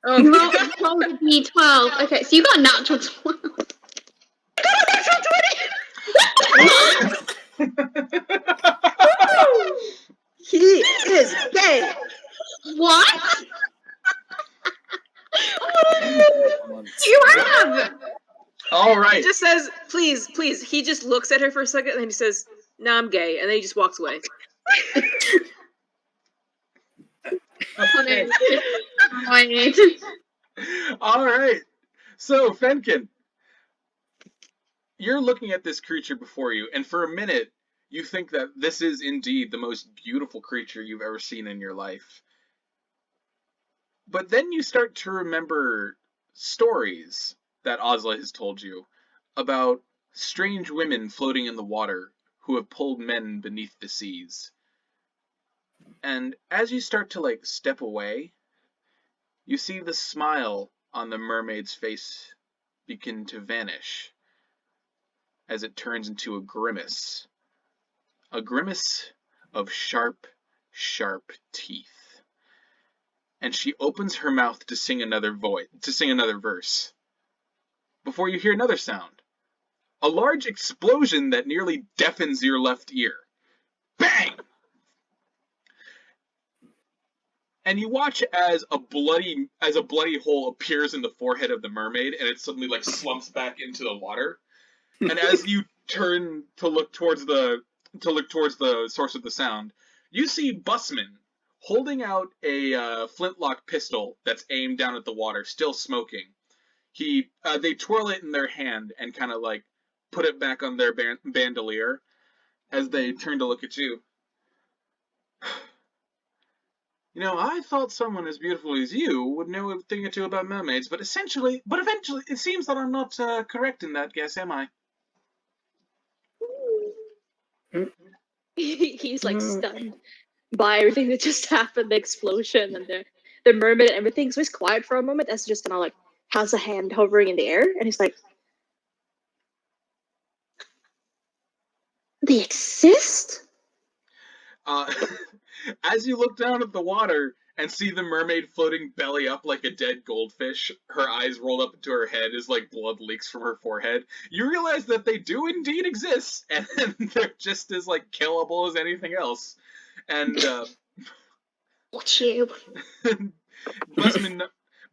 [SPEAKER 5] Oh,
[SPEAKER 6] You rolled a d12. Okay, so you got a natural 12.
[SPEAKER 5] he is gay.
[SPEAKER 6] What?
[SPEAKER 3] God.
[SPEAKER 6] You have!
[SPEAKER 1] All
[SPEAKER 5] He
[SPEAKER 1] right.
[SPEAKER 5] just says, please, please. He just looks at her for a second and he says, "No, I'm gay," and then he just walks away.
[SPEAKER 1] Okay.
[SPEAKER 6] Wait.
[SPEAKER 1] All right. So, Fenkin, you're looking at this creature before you, and for a minute, you think that this is indeed the most beautiful creature you've ever seen in your life. But then you start to remember stories that Ozla has told you about strange women floating in the water who have pulled men beneath the seas. And as you start to step away, you see the smile on the mermaid's face begin to vanish as it turns into a grimace of sharp, sharp teeth. And she opens her mouth to sing another verse. Before you hear another sound, a large explosion that nearly deafens your left ear. Bang! And you watch as a bloody hole appears in the forehead of the mermaid, and it suddenly slumps back into the water. And as you turn to look towards the source of the sound, you see Busman holding out a flintlock pistol that's aimed down at the water, still smoking. They twirl it in their hand and kind of put it back on their bandolier as they turn to look at you. You know, I thought someone as beautiful as you would know a thing or two about mermaids, but eventually, it seems that I'm not correct in that guess, am I?
[SPEAKER 4] He's stunned by everything that just happened, the explosion and the mermaid and everything. So he's quiet for a moment as just kind of has a hand hovering in the air, and he's like, "They exist?"
[SPEAKER 1] As you look down at the water and see the mermaid floating belly up like a dead goldfish, her eyes rolled up into her head as blood leaks from her forehead, you realize that they do indeed exist, and they're just as killable as anything else. And
[SPEAKER 6] Watch you.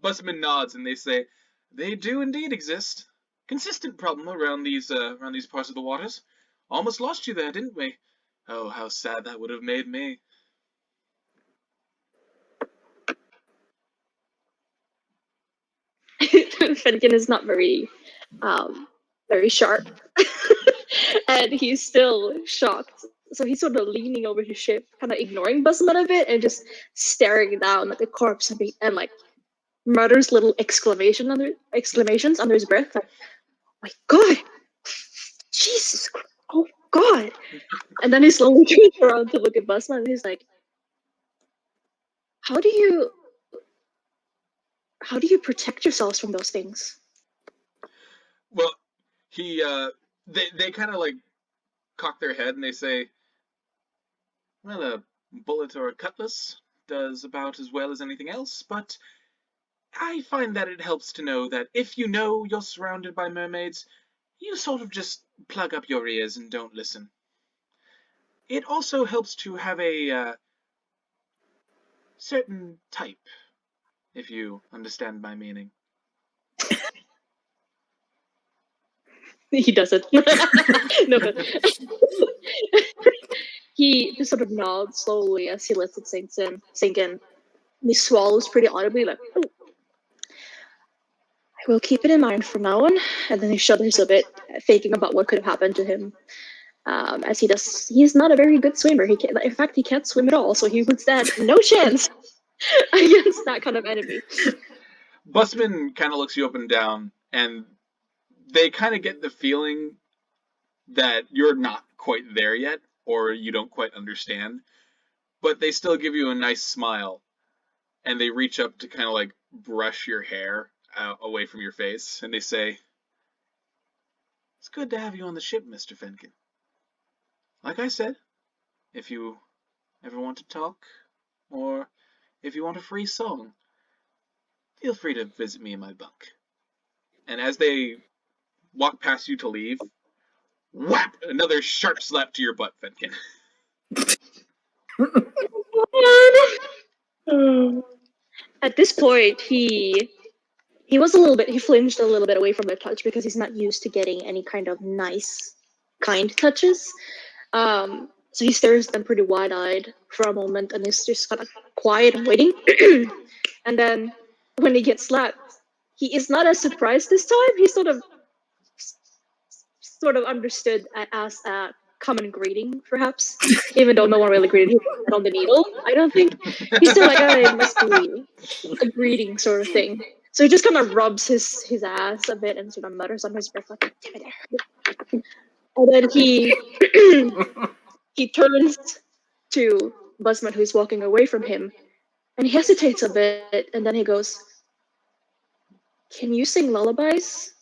[SPEAKER 1] Busman nods and they say, "They do indeed exist. Consistent problem around these parts of the waters. Almost lost you there, didn't we? Oh, how sad that would have made me.
[SPEAKER 4] Fenkin is not very sharp, and he's still shocked. So he's sort of leaning over his ship, kind of ignoring Busman a bit, and just staring down at the corpse and like mutters little exclamations under his breath, like, "Oh my God, Jesus, oh God!" And then he slowly turns around to look at Busman, and he's like, "How do you protect yourselves from those things?"
[SPEAKER 1] Well, they kind of like cock their head and they say, well, a bullet or a cutlass does about as well as anything else, but I find that it helps to know that if you know you're surrounded by mermaids, you sort of just plug up your ears and don't listen. It also helps to have a certain type, if you understand my meaning.
[SPEAKER 4] He doesn't. No, but he just sort of nods slowly as he lets it sink in. And he swallows pretty audibly, like, "Oh, I will keep it in mind from now on." And then he shudders a bit, thinking about what could have happened to him. As he's not a very good swimmer. In fact, he can't swim at all, so he would stand no chance against that kind of enemy.
[SPEAKER 1] Busman kind of looks you up and down, and they kind of get the feeling that you're not quite there yet, or you don't quite understand, but they still give you a nice smile, and they reach up to kind of like brush your hair away from your face, and they say, it's good to have you on the ship, Mr. Fenkin. Like I said, if you ever want to talk, or if you want a free song, feel free to visit me in my bunk. And as they walk past you to leave, whap! Another sharp slap to your butt, Fenkin.
[SPEAKER 4] At this point, he flinched a little bit away from the touch because he's not used to getting any kind of nice, kind touches. So he stares at them pretty wide-eyed for a moment, and is just kind of quiet and waiting. And then when he gets slapped, he is not as surprised this time. He sort of understood as a common greeting, perhaps, even though no one really greeted him on the needle. I don't think he's still like, it must be a greeting sort of thing. So he just kind of rubs his ass a bit and sort of mutters under his breath, like, and then he he turns to Busman, who's walking away from him, and he hesitates a bit, and then he goes, "Can you sing lullabies?"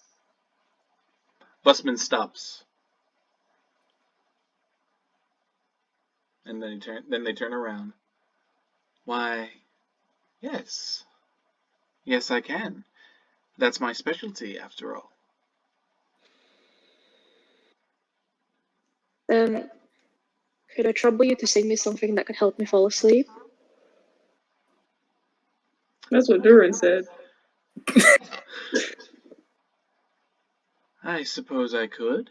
[SPEAKER 1] Busman stops. And then they turn around. Why, yes. Yes, I can. That's my specialty, after all.
[SPEAKER 4] Then, could I trouble you to sing me something that could help me fall asleep?
[SPEAKER 2] That's what Dhuur'in said.
[SPEAKER 1] I suppose I could.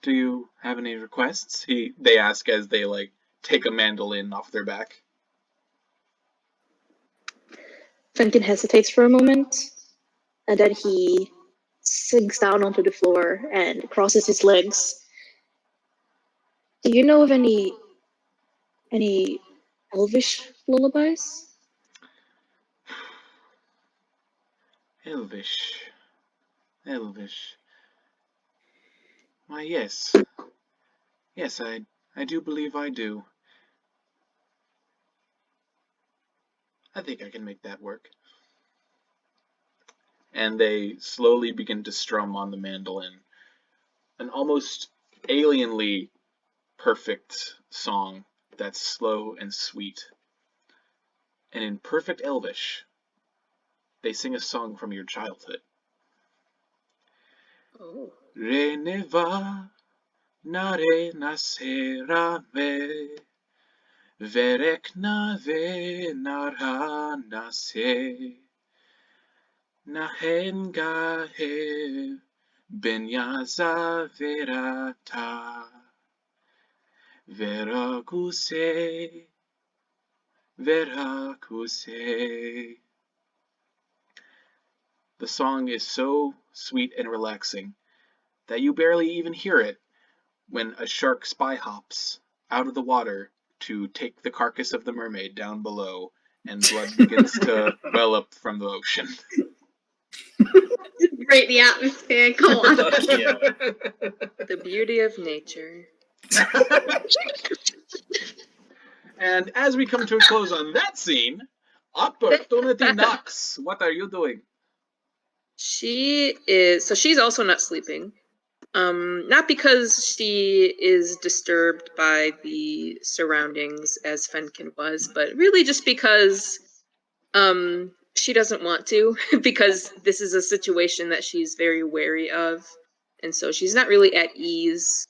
[SPEAKER 1] Do you have any requests? They ask as they like take a mandolin off their back.
[SPEAKER 4] Fenkin hesitates for a moment, and then he sinks down onto the floor and crosses his legs. Do you know of any Elvish lullabies?
[SPEAKER 1] Elvish. Elvish. Why, yes. Yes, I do believe I do. I think I can make that work. And they slowly begin to strum on the mandolin. An almost alienly perfect song that's slow and sweet. And in perfect Elvish, they sing a song from your childhood.
[SPEAKER 5] Oh.
[SPEAKER 1] Reneva nare naserave, vereknave narha nase, nahengahe Benyaza verata, veracuse, veracuse. The song is so sweet and relaxing that you barely even hear it when a shark spy hops out of the water to take the carcass of the mermaid down below, and blood begins to well up from the ocean.
[SPEAKER 6] Rate the atmosphere. Go on.
[SPEAKER 3] Fuck yeah.
[SPEAKER 5] The beauty of nature.
[SPEAKER 1] And as we come to a close on that scene, Opportunity Knocks. What are you doing?
[SPEAKER 5] She's also not sleeping. Not because she is disturbed by the surroundings as Fenkin was, but really just because she doesn't want to, because this is a situation that she's very wary of, and so she's not really at ease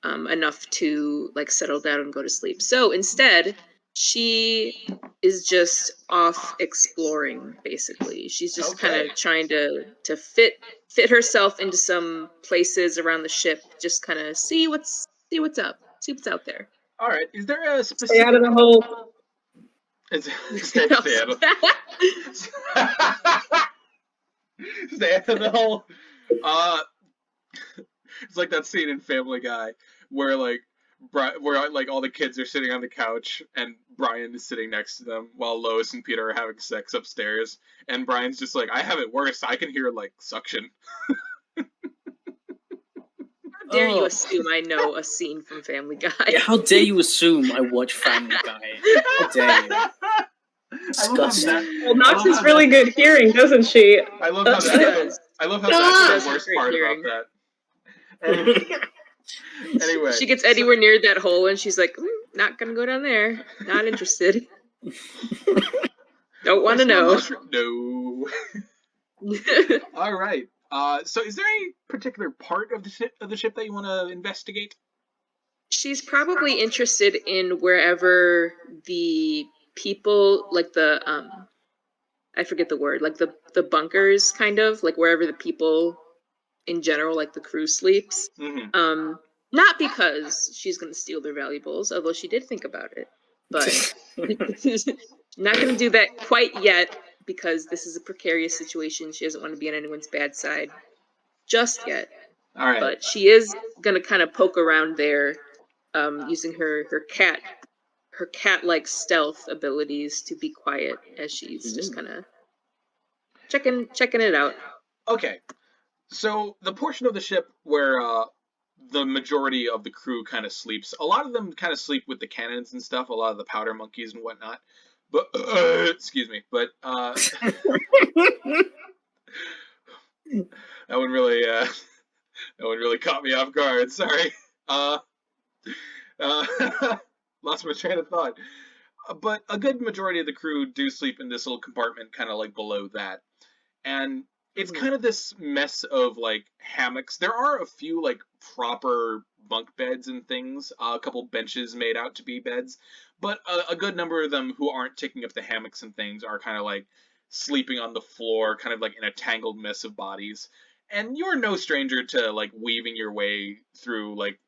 [SPEAKER 5] enough to like settle down and go to sleep. So instead, she is just off exploring. Basically, she's just kind of trying to fit herself into some places around the ship. Just kind of see what's up, see what's out there.
[SPEAKER 1] All right. Is there a specific?
[SPEAKER 2] Stay out of the hole.
[SPEAKER 1] Stay out of. Stay out of the hole. It's like that scene in Family Guy where like all the kids are sitting on the couch and Brian is sitting next to them while Lois and Peter are having sex upstairs, and Brian's just like, I have it worse. I can hear like suction.
[SPEAKER 5] How dare you assume I know a scene from Family Guy?
[SPEAKER 3] Yeah, how dare you assume I watch Family Guy? How dare you? Disgusting.
[SPEAKER 2] Well, Nox is really good hearing, doesn't she?
[SPEAKER 1] I love how that. I love how that's the worst
[SPEAKER 5] Great
[SPEAKER 1] part
[SPEAKER 5] hearing.
[SPEAKER 1] about that. Anyway,
[SPEAKER 5] She gets anywhere near that hole and she's like, not gonna go down there. Not interested. Don't want to know.
[SPEAKER 1] No. All right. So is there any particular part of the ship that you want to investigate?
[SPEAKER 5] She's probably interested in wherever the people, like the I forget the word, like the bunkers, kind of like wherever the people in general, like the crew sleeps.
[SPEAKER 1] Mm-hmm.
[SPEAKER 5] Not because she's going to steal their valuables, although she did think about it, but not going to do that quite yet because this is a precarious situation. She doesn't want to be on anyone's bad side just yet.
[SPEAKER 1] All right.
[SPEAKER 5] But she is going to kind of poke around there, using her cat-like stealth abilities to be quiet as she's just kind of checking it out.
[SPEAKER 1] Okay. So the portion of the ship where the majority of the crew kind of sleeps, a lot of them kind of sleep with the cannons and stuff, a lot of the powder monkeys and whatnot. But excuse me, but that one really caught me off guard. Sorry. Lost my train of thought. But a good majority of the crew do sleep in this little compartment, kind of like below that, and it's kind of this mess of like hammocks. There are a few like proper bunk beds and things, a couple benches made out to be beds, but a good number of them who aren't taking up the hammocks and things are kind of like sleeping on the floor, kind of like in a tangled mess of bodies. And you're no stranger to like weaving your way through like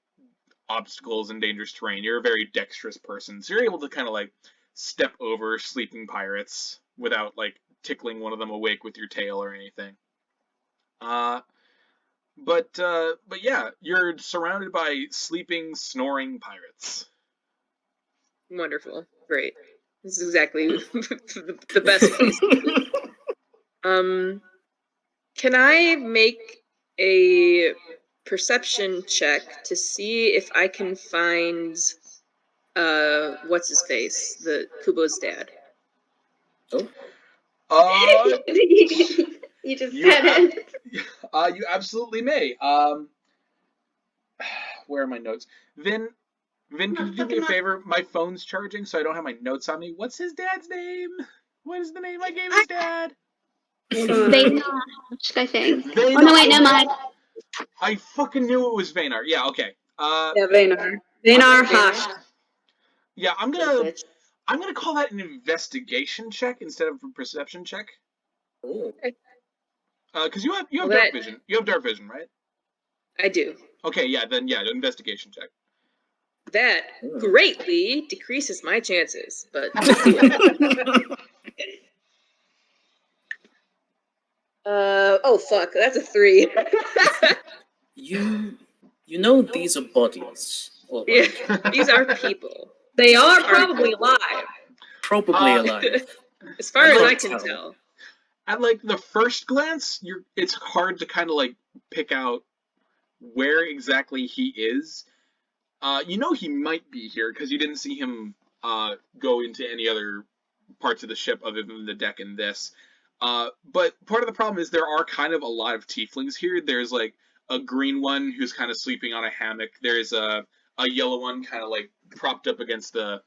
[SPEAKER 1] obstacles and dangerous terrain. You're a very dexterous person, so you're able to kind of like step over sleeping pirates without like tickling one of them awake with your tail or anything. But yeah, you're surrounded by sleeping, snoring pirates.
[SPEAKER 5] Wonderful. Great. This is exactly the best place. Can I make a perception check to see if I can find what's his face, the Kubo's dad?
[SPEAKER 6] You just said it.
[SPEAKER 1] You absolutely may. Where are my notes? Vinn, can you do me a favor? My phone's charging, so I don't have my notes on me. What's his dad's name? What is the name I gave his dad?
[SPEAKER 6] Vaynar, I think. Oh no, wait, never mind.
[SPEAKER 1] I fucking knew it was Vaynar. Yeah, okay.
[SPEAKER 2] Yeah, Vaynar. Vaynar Hash.
[SPEAKER 1] Yeah, I'm gonna call that an investigation check instead of a perception check.
[SPEAKER 3] Ooh.
[SPEAKER 1] Because you have dark vision. You have dark vision, right?
[SPEAKER 5] I do.
[SPEAKER 1] Okay, yeah, then investigation check.
[SPEAKER 5] That greatly decreases my chances, but let's do it. Oh fuck, that's a 3.
[SPEAKER 3] You know these are bodies. All right.
[SPEAKER 5] Yeah, these are people.
[SPEAKER 2] They are probably alive.
[SPEAKER 3] Probably alive.
[SPEAKER 5] As far as I
[SPEAKER 3] can't
[SPEAKER 5] can
[SPEAKER 3] tell.
[SPEAKER 5] tell.
[SPEAKER 1] At like the first glance, it's hard to kind of like pick out where exactly he is. You know he might be here because you didn't see him go into any other parts of the ship other than the deck and this. But part of the problem is there are kind of a lot of tieflings here. There's like a green one who's kind of sleeping on a hammock. There's a yellow one kind of like propped up against the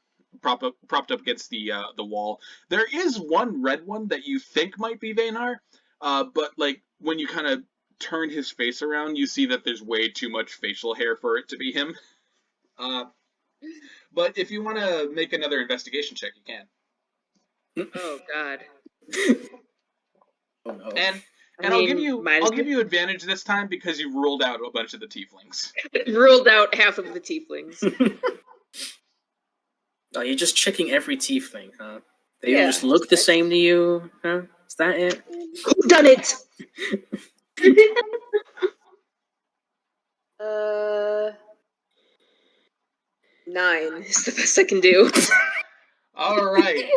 [SPEAKER 1] wall. There is one red one that you think might be Vaynar, but like when you kind of turn his face around, you see that there's way too much facial hair for it to be him. But if you want to make another investigation check, you can.
[SPEAKER 5] Oh god.
[SPEAKER 3] Oh no.
[SPEAKER 1] And
[SPEAKER 5] I
[SPEAKER 1] I'll
[SPEAKER 5] mean,
[SPEAKER 1] give you advantage this time because you ruled out a bunch of the tieflings.
[SPEAKER 5] Ruled out half of the tieflings.
[SPEAKER 3] Oh, you're just checking every tiefling, huh? They
[SPEAKER 5] Yeah.
[SPEAKER 3] just look the same to you, huh? Is that it?
[SPEAKER 5] Who's done it? 9 is the best I can do.
[SPEAKER 1] All right.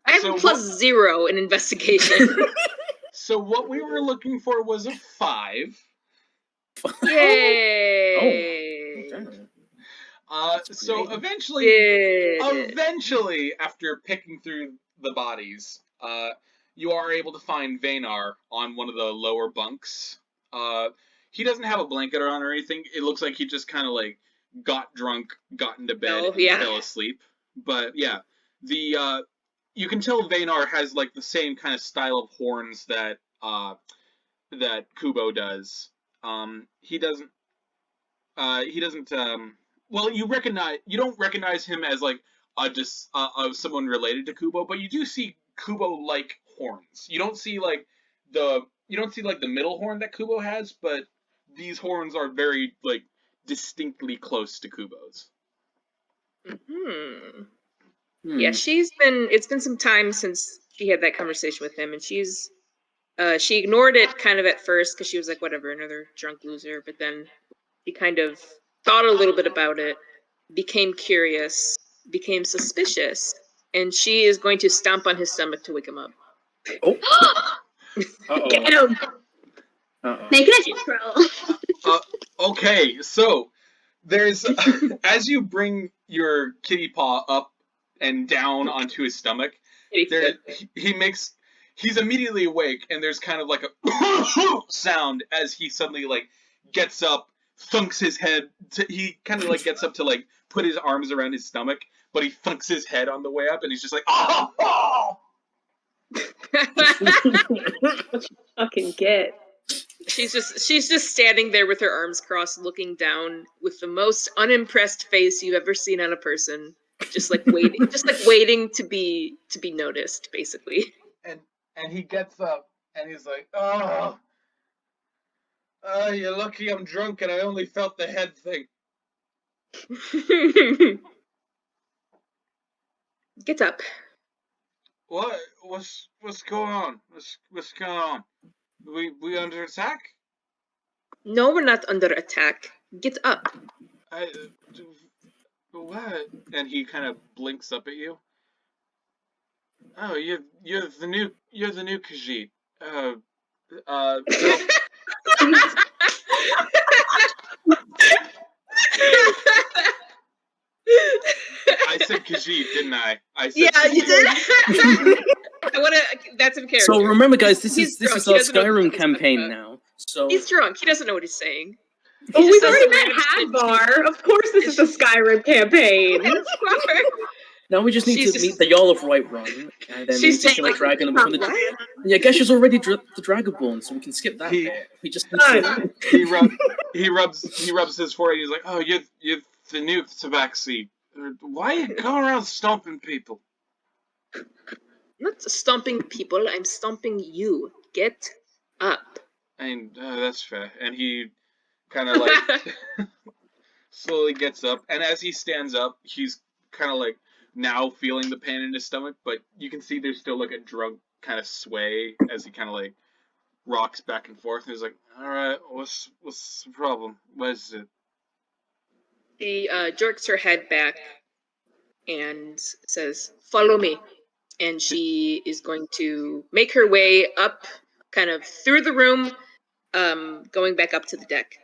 [SPEAKER 5] I have
[SPEAKER 1] So
[SPEAKER 5] a plus 0 in investigation.
[SPEAKER 1] So what we were looking for was a 5.
[SPEAKER 5] Yay!
[SPEAKER 3] Oh,
[SPEAKER 1] So
[SPEAKER 3] great.
[SPEAKER 1] eventually, after picking through the bodies, you are able to find Vaynar on one of the lower bunks. He doesn't have a blanket on or anything. It looks like he just kind of like got drunk, got into bed, and fell asleep. But yeah, you can tell Vaynar has like the same kind of style of horns that Kubo does. He doesn't. Well, you don't recognize him as like someone related to Kubo, but you do see Kubo-like horns. You don't see like the middle horn that Kubo has, but these horns are very like distinctly close to Kubo's.
[SPEAKER 5] Yeah, it's been some time since she had that conversation with him, and she ignored it kind of at first because she was like, whatever, another drunk loser. But then she kind of thought a little bit about it, became curious, became suspicious, and she is going to stomp on his stomach to wake him up.
[SPEAKER 3] Oh.
[SPEAKER 6] Get him! Make it a roll.
[SPEAKER 1] Okay, so there's as you bring your kitty paw up and down onto his stomach, he's immediately awake, and there's kind of like a sound as he suddenly like gets up, thunks his head. He kind of like gets up to like put his arms around his stomach, but he thunks his head on the way up, and he's just like, oh!
[SPEAKER 2] Fucking get.
[SPEAKER 5] She's just standing there with her arms crossed, looking down with the most unimpressed face you've ever seen on a person, just like waiting to be noticed, basically.
[SPEAKER 1] And he gets up and he's like, oh, you're lucky I'm drunk and I only felt the head thing.
[SPEAKER 5] Get up.
[SPEAKER 1] What's going on? What's going on? We under attack?
[SPEAKER 5] No, we're not under attack. Get up.
[SPEAKER 1] What? And he kind of blinks up at you. Oh, you're the new Khajiit. I said Khajiit, didn't I?
[SPEAKER 5] Yeah, you did. That's in character.
[SPEAKER 3] So remember, guys, this is our
[SPEAKER 5] doesn't know what
[SPEAKER 3] Skyrim
[SPEAKER 5] he's
[SPEAKER 3] campaign
[SPEAKER 5] talking
[SPEAKER 3] now. So
[SPEAKER 5] he's drunk. He doesn't know what he's saying.
[SPEAKER 2] Oh, we've already met Hadvar. Of course, this is the Skyrim campaign.
[SPEAKER 3] now we just need to meet the Jarl of Whiterun, and then we need to kill a dragon and become the yeah, Gesh is already the Dragonborn, so we can skip that bit. We just need to...
[SPEAKER 1] he rubs his forehead. He's like, "Oh, you're the new Tabaxi. Why are you going around stomping people?"
[SPEAKER 5] Not stomping people. I'm stomping you. Get up.
[SPEAKER 1] And that's fair. And he kind of like slowly gets up, and as he stands up, he's kind of like now feeling the pain in his stomach, but you can see there's still like a drunk kind of sway as he kind of like rocks back and forth. And he's like, "All right, what's the problem? What is it?"
[SPEAKER 5] She jerks her head back and says, "Follow me." And she is going to make her way up, kind of through the room, going back up to the deck.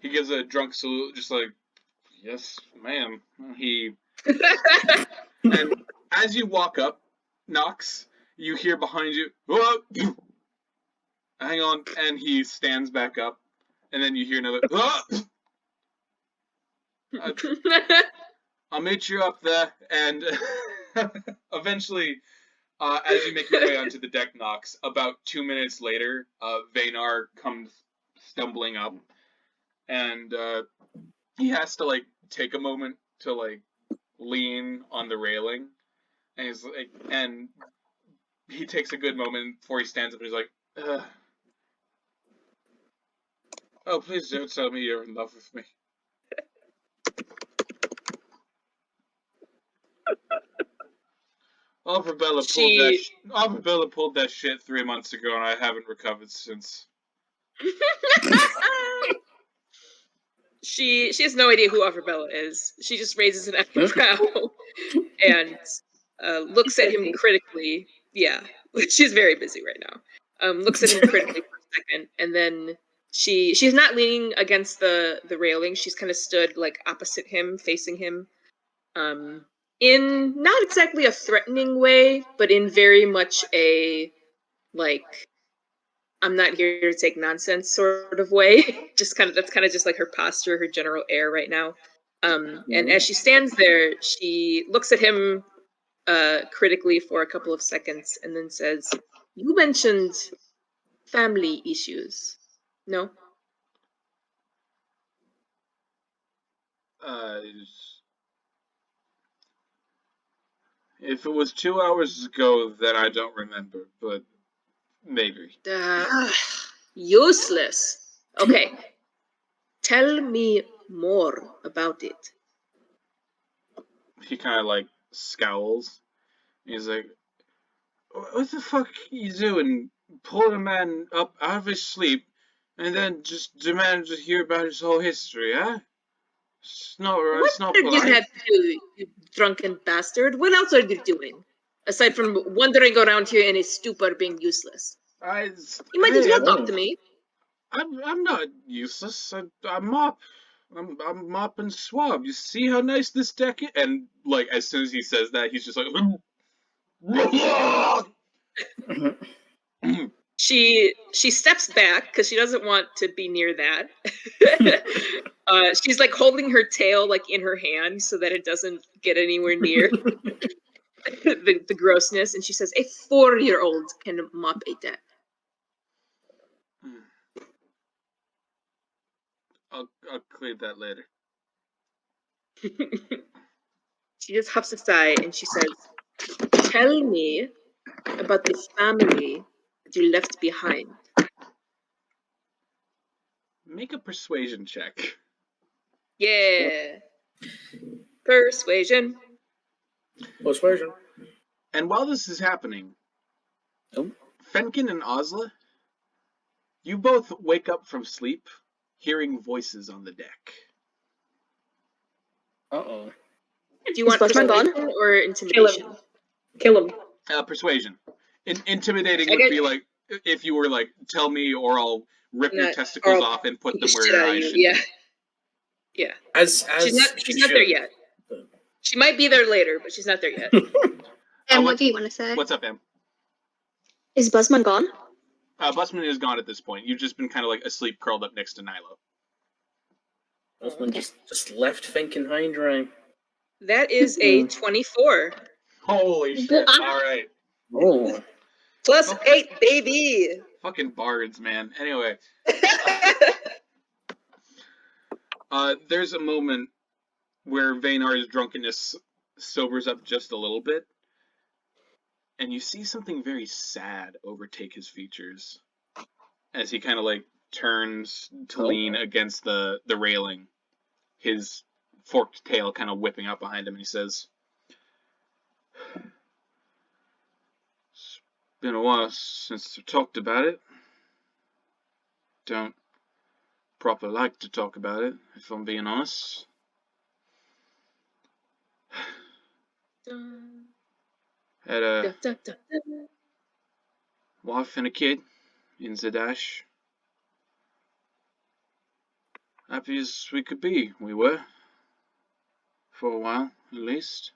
[SPEAKER 1] He gives a drunk salute, just like, "Yes, ma'am." He and as you walk up, Knox, you hear behind you, "Whoa!" Hang on, and he stands back up, and then you hear another, "Whoa!" I'll meet you up there, and eventually, as you make your way onto the deck, Knox, about 2 minutes later, Vaynar comes stumbling up, and he has to like take a moment to like lean on the railing, and he's like, and he takes a good moment before he stands up, and he's like, "Oh, please don't tell me you're in love with me." Arvabella pulled that shit 3 months ago, and I haven't recovered since.
[SPEAKER 5] She has no idea who Arvabella is. She just raises an eyebrow and looks at him critically. Yeah, she's very busy right now. Looks at him critically for a second, and then she's not leaning against the railing. She's kind of stood like opposite him, facing him, in not exactly a threatening way, but in very much a like, I'm not here to take nonsense sort of way. That's kind of just like her posture, her general air right now. And as she stands there, she looks at him critically for a couple of seconds and then says, "You mentioned family issues, no?"
[SPEAKER 1] If it was 2 hours ago, then I don't remember, but maybe.
[SPEAKER 5] Useless. Okay. Tell me more about it.
[SPEAKER 1] He kind of like scowls. He's like, "What the fuck are you doing? Pulling a man up out of his sleep and then just demand to hear about his whole history, huh? It's not right.
[SPEAKER 5] What
[SPEAKER 1] It's not
[SPEAKER 5] did you
[SPEAKER 1] polite."
[SPEAKER 5] have to do, you drunken bastard? What else are you doing? Aside from wandering around here in a stupor being useless. You might as well talk to me.
[SPEAKER 1] I'm not useless. I mop. I'm mop and swab. You see how nice this deck is? And like as soon as he says that, he's just like.
[SPEAKER 5] She steps back because she doesn't want to be near that. She's like holding her tail like in her hand so that it doesn't get anywhere near the grossness. And she says, "A 4-year-old can mop a deck."
[SPEAKER 1] I'll clear that later.
[SPEAKER 5] She just huffs a sigh and she says, "Tell me about the family that you left behind."
[SPEAKER 1] Make a persuasion check.
[SPEAKER 5] Yeah. Persuasion.
[SPEAKER 1] And while this is happening, Fenkin and Ozla, you both wake up from sleep, hearing voices on the deck.
[SPEAKER 3] Uh-oh.
[SPEAKER 5] Do you want persuasion or intimidation?
[SPEAKER 2] Kill him.
[SPEAKER 1] Persuasion. Intimidating would be like if you were like, "Tell me, or I'll rip your testicles off and put them where your eyes should be."
[SPEAKER 5] Yeah.
[SPEAKER 3] As
[SPEAKER 5] she's not there yet. She might be there later, but she's not there yet.
[SPEAKER 6] And what do you want to say?
[SPEAKER 1] What's up, Em?
[SPEAKER 4] Is Buzzman gone?
[SPEAKER 1] Busman is gone at this point. You've just been kind of like asleep, curled up next to Nilo.
[SPEAKER 3] Busman just left Fenkin high and dry.
[SPEAKER 5] That is a 24.
[SPEAKER 1] Holy shit! All right.
[SPEAKER 3] Oh.
[SPEAKER 5] Plus 8, baby.
[SPEAKER 1] Fucking bards, man. Anyway, there's a moment where Vaynar's drunkenness sobers up just a little bit, and you see something very sad overtake his features. as he kind of like turns to
[SPEAKER 3] Oh.
[SPEAKER 1] lean against the railing, his forked tail kind of whipping out behind him, and he says, "It's been a while since we talked about it. Don't proper like to talk about it, if I'm being honest. Had a wife and a kid in Zadash. Happy as we could be, we were. For a while, at least.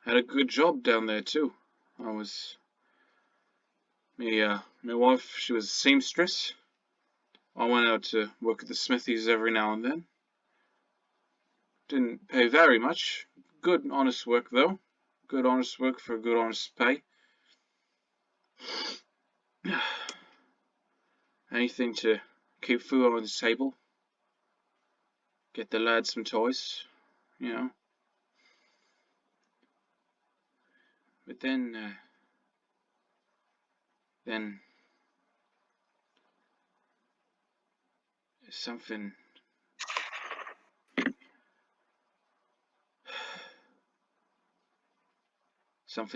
[SPEAKER 1] Had a good job down there, too. My wife, she was a seamstress. I went out to work at the smithies every now and then. Didn't pay very much. Good, honest work, though. Good, honest work for good, honest pay. Anything to keep food on the table. Get the lads some toys, you know. But then something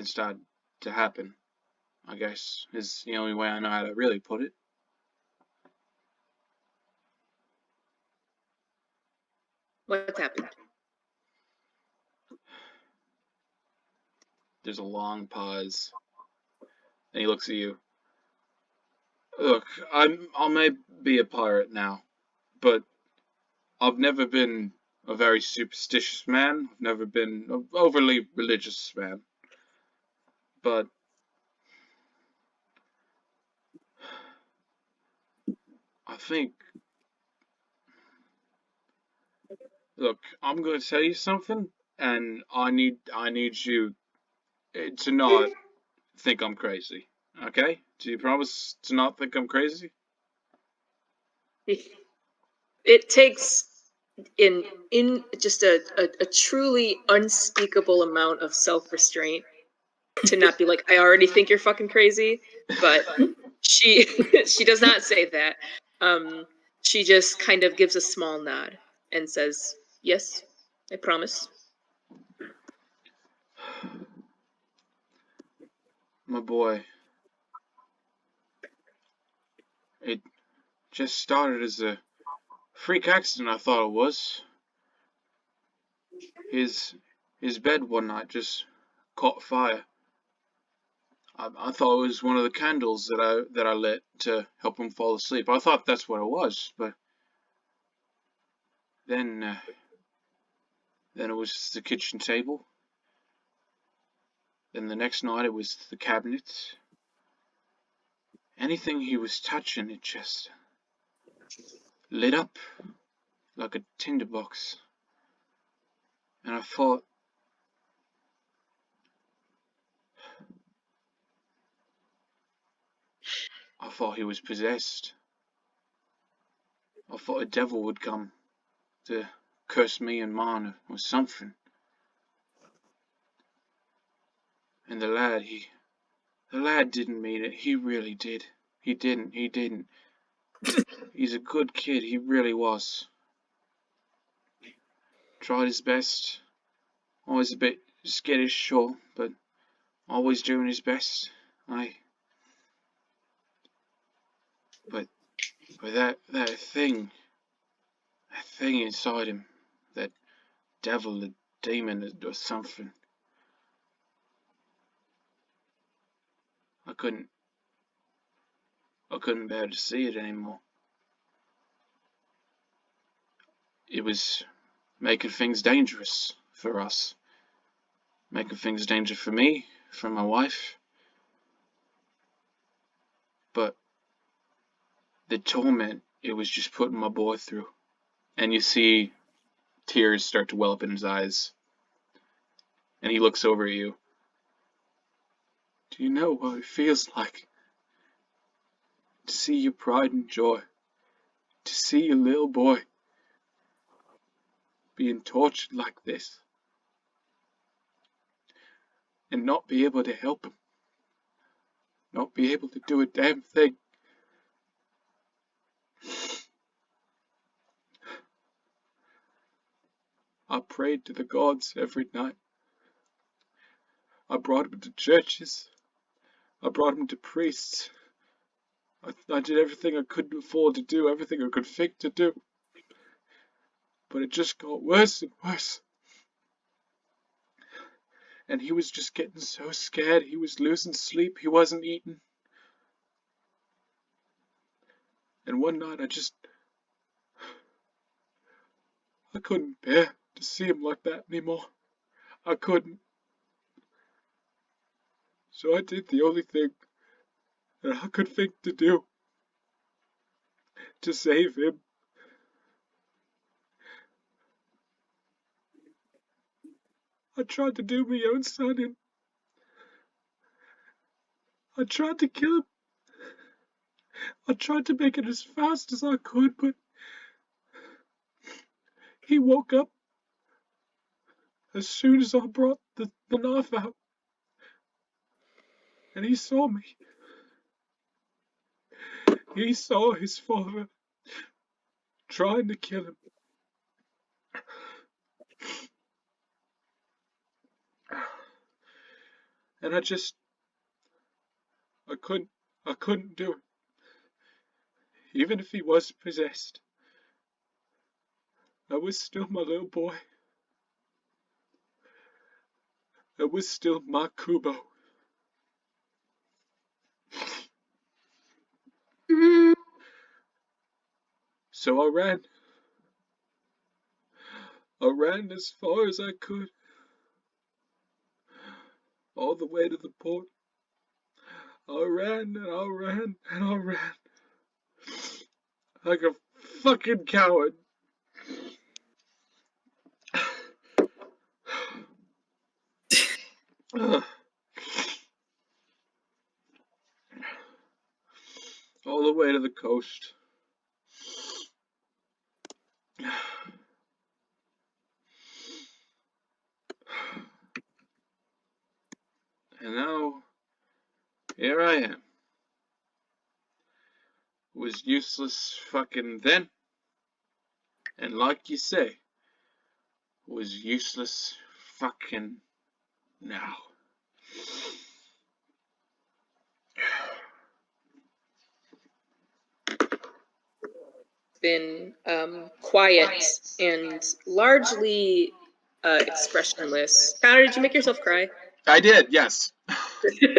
[SPEAKER 1] started to happen, I guess, is the only way I know how to really put it.
[SPEAKER 5] What happened?
[SPEAKER 1] There's a long pause, and he looks at you. Look, I may be a pirate now, but I've never been a very superstitious man. I've never been an overly religious man. But I think, look, I'm going to tell you something, and I need you to not think I'm crazy. Okay? Do you promise to not think I'm crazy?
[SPEAKER 5] It takes in just a truly unspeakable amount of self-restraint to not be like, I already think you're fucking crazy, but she she does not say that. She just kind of gives a small nod and says, yes, I promise.
[SPEAKER 1] My boy, it just started as a freak accident, I thought it was. His bed one night just caught fire. I thought it was one of the candles that I lit to help him fall asleep. I thought that's what it was, but then it was just the kitchen table. Then the next night it was the cabinets. Anything he was touching, it just lit up like a tinderbox. And I thought he was possessed. I thought a devil would come to curse me and mine or something. And the lad didn't mean it. He really did. He didn't. He's a good kid. He really was. Tried his best. Always a bit skittish, sure, but always doing his best. But that thing inside him, that devil, the demon, or something. I couldn't bear to see it anymore. It was making things dangerous for us. Making things dangerous for me, for my wife. But the torment it was just putting my boy through. And you see tears start to well up in his eyes. And he looks over at you. Do you know what it feels like? To see your pride and joy. To see your little boy being tortured like this. And not be able to help him. not be able to do a damn thing. I prayed to the gods every night. I brought him to churches. I brought him to priests. I did everything I could afford to do, everything I could think to do. But it just got worse and worse. And he was just getting so scared. He was losing sleep. He wasn't eating. And one night I couldn't bear to see him like that anymore. I couldn't. So I did the only thing that I could think to do to save him. I tried to do my own son in. I tried to kill him. I tried to make it as fast as I could, but he woke up as soon as I brought the knife out. And he saw me. He saw his father trying to kill him. And I couldn't do it. Even if he was possessed, I was still my little boy. I was still my Kubo. So I ran. I ran as far as I could. All the way to the port. I ran and I ran and I ran. Like a fucking coward. All the way to the coast. And now, here I am. Was useless fucking then. And like you say, was useless fucking now.
[SPEAKER 5] Been quiet and largely expressionless. Connor, did you make yourself cry?
[SPEAKER 1] I did, yes.
[SPEAKER 5] Can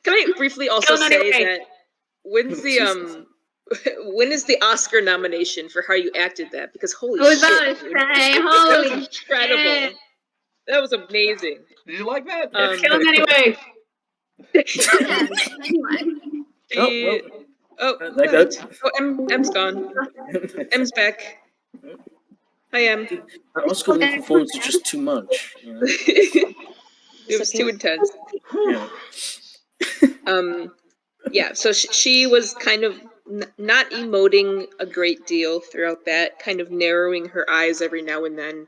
[SPEAKER 5] I briefly also say that when's the when is the Oscar nomination for how you acted that? Because holy shit, dude. That was incredible.
[SPEAKER 6] Shit.
[SPEAKER 5] That was amazing.
[SPEAKER 1] Did you like that?
[SPEAKER 2] Kill him anyway.
[SPEAKER 6] Yeah, anyway.
[SPEAKER 5] Oh,
[SPEAKER 3] That
[SPEAKER 5] who
[SPEAKER 3] goes.
[SPEAKER 5] left? Oh, M's gone. M's back. Hi, M.
[SPEAKER 3] That Oscar win performance was just too much. You know?
[SPEAKER 5] It was too intense.
[SPEAKER 3] Yeah.
[SPEAKER 5] Yeah, so she was kind of not emoting a great deal throughout that, kind of narrowing her eyes every now and then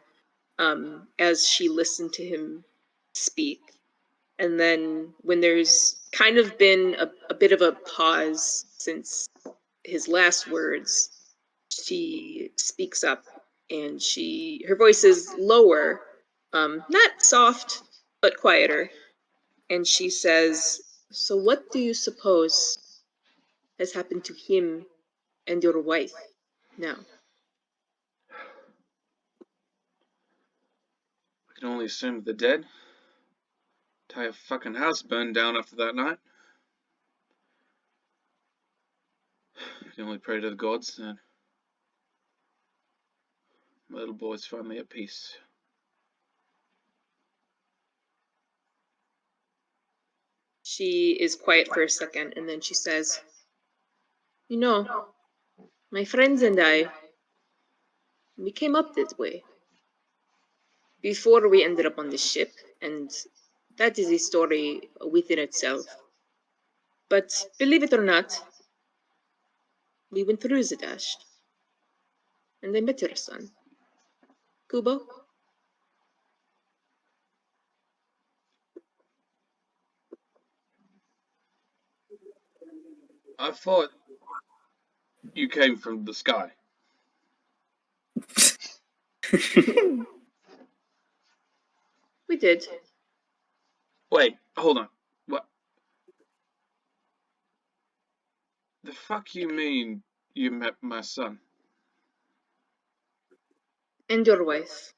[SPEAKER 5] as she listened to him speak. And then when there's kind of been a bit of a pause since his last words, she speaks up and her voice is lower, not soft, but quieter. And she says, "So what do you suppose has happened to him and your wife now?"
[SPEAKER 1] I can only assume they're dead. Entire fucking house burned down after that night. I can only pray to the gods that my little boy's finally at peace.
[SPEAKER 5] She is quiet for a second and then she says, "You know, my friends and I, we came up this way before we ended up on this ship, and that is a story within itself. But believe it or not, we went through the dash, and I met your son, Kubo."
[SPEAKER 1] I thought you came from the sky.
[SPEAKER 5] We did.
[SPEAKER 1] Wait, hold on. What? The fuck you mean you met my son?
[SPEAKER 5] And your wife.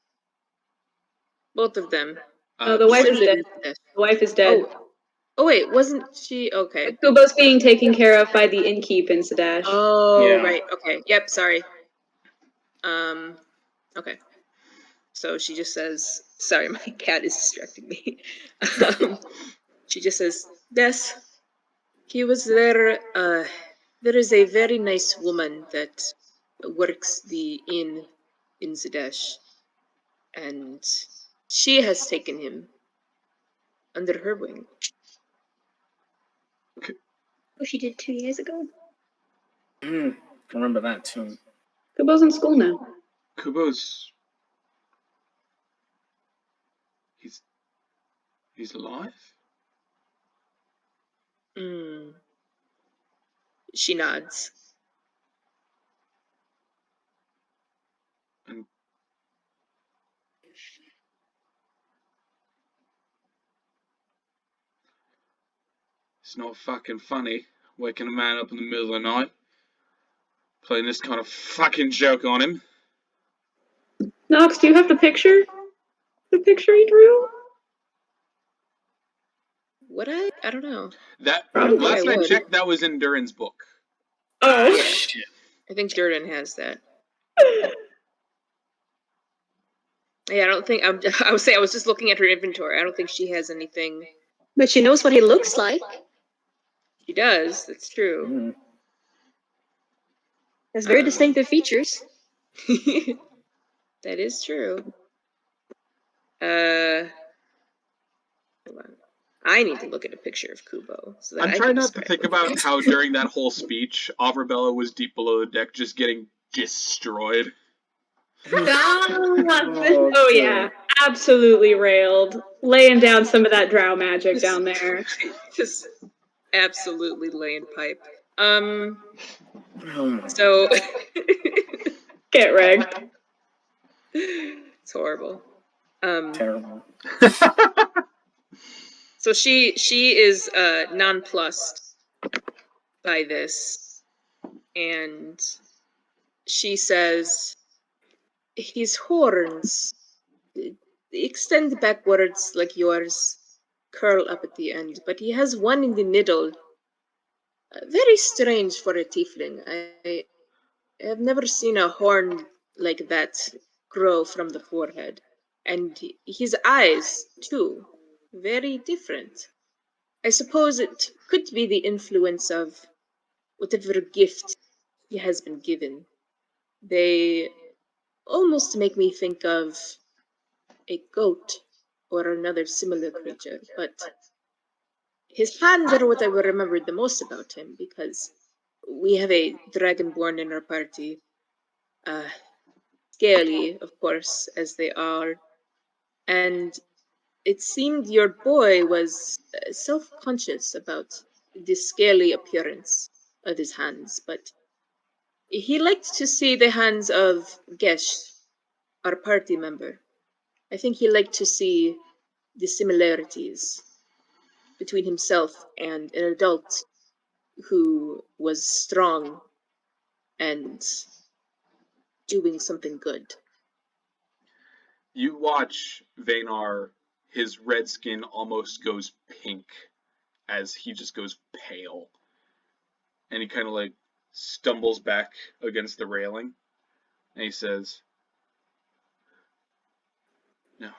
[SPEAKER 5] Both of them.
[SPEAKER 2] No, the wife is dead.
[SPEAKER 5] Yes.
[SPEAKER 2] The wife is dead.
[SPEAKER 5] Oh wait, wasn't she okay?
[SPEAKER 2] Kubo's being taken care of by the innkeep in Sadash.
[SPEAKER 5] Oh
[SPEAKER 3] Yeah.
[SPEAKER 5] right, okay. Yep, sorry. Okay. So she just says, sorry, my cat is distracting me. She just says, yes, he was there. There is a very nice woman that works the inn in Zadesh, and she has taken him under her wing.
[SPEAKER 6] What she did 2 years ago.
[SPEAKER 3] I remember that too.
[SPEAKER 2] Kubo's in school now.
[SPEAKER 1] Kubo's... He's alive?
[SPEAKER 5] She nods.
[SPEAKER 1] And it's not fucking funny waking a man up in the middle of the night, playing this kind of fucking joke on him.
[SPEAKER 2] Nox, do you have the picture? The picture he drew?
[SPEAKER 5] Would I? I don't know.
[SPEAKER 1] That
[SPEAKER 2] Probably.
[SPEAKER 1] last
[SPEAKER 5] I
[SPEAKER 1] I
[SPEAKER 5] would.
[SPEAKER 1] checked, that was in Dhuur'in's book.
[SPEAKER 2] Oh.
[SPEAKER 3] Shit.
[SPEAKER 5] I think Dhuur'in has that. Yeah, I don't think I would say I was just looking at her inventory. I don't think she has anything.
[SPEAKER 4] But she knows what he looks like.
[SPEAKER 5] She does. That's true.
[SPEAKER 3] Mm.
[SPEAKER 4] Has very distinctive features.
[SPEAKER 5] That is true. Hold on. I need to look at a picture of Kubo. So that
[SPEAKER 1] I'm
[SPEAKER 5] I
[SPEAKER 1] trying
[SPEAKER 5] can
[SPEAKER 1] not to
[SPEAKER 5] describe
[SPEAKER 1] think
[SPEAKER 5] what
[SPEAKER 1] about
[SPEAKER 5] he
[SPEAKER 1] how
[SPEAKER 5] looks
[SPEAKER 1] during that whole speech, Avrabella was deep below the deck just getting destroyed.
[SPEAKER 2] Oh yeah, absolutely railed. Laying down some of that drow magic down there.
[SPEAKER 5] just absolutely laying pipe.
[SPEAKER 3] Oh my
[SPEAKER 5] So
[SPEAKER 2] Get wrecked.
[SPEAKER 5] it's horrible.
[SPEAKER 3] terrible.
[SPEAKER 5] So she is nonplussed by this, and she says, his horns extend backwards like yours, curl up at the end, but he has one in the middle. Very strange for a tiefling. I have never seen a horn like that grow from the forehead. And his eyes, too, very different. I suppose it could be the influence of whatever gift he has been given. They almost make me think of a goat or another similar creature, but his hands are what I will remember the most about him, because we have a Dragonborn in our party. Scaly, of course, as they are, and it seemed your boy was self-conscious about the scaly appearance of his hands, but he liked to see the hands of Gesh, our party member. I think he liked to see the similarities between himself and an adult who was strong and doing something good.
[SPEAKER 1] You watch Vaynar, his red skin almost goes pink as he just goes pale. And he kind of like stumbles back against the railing. And he says, No.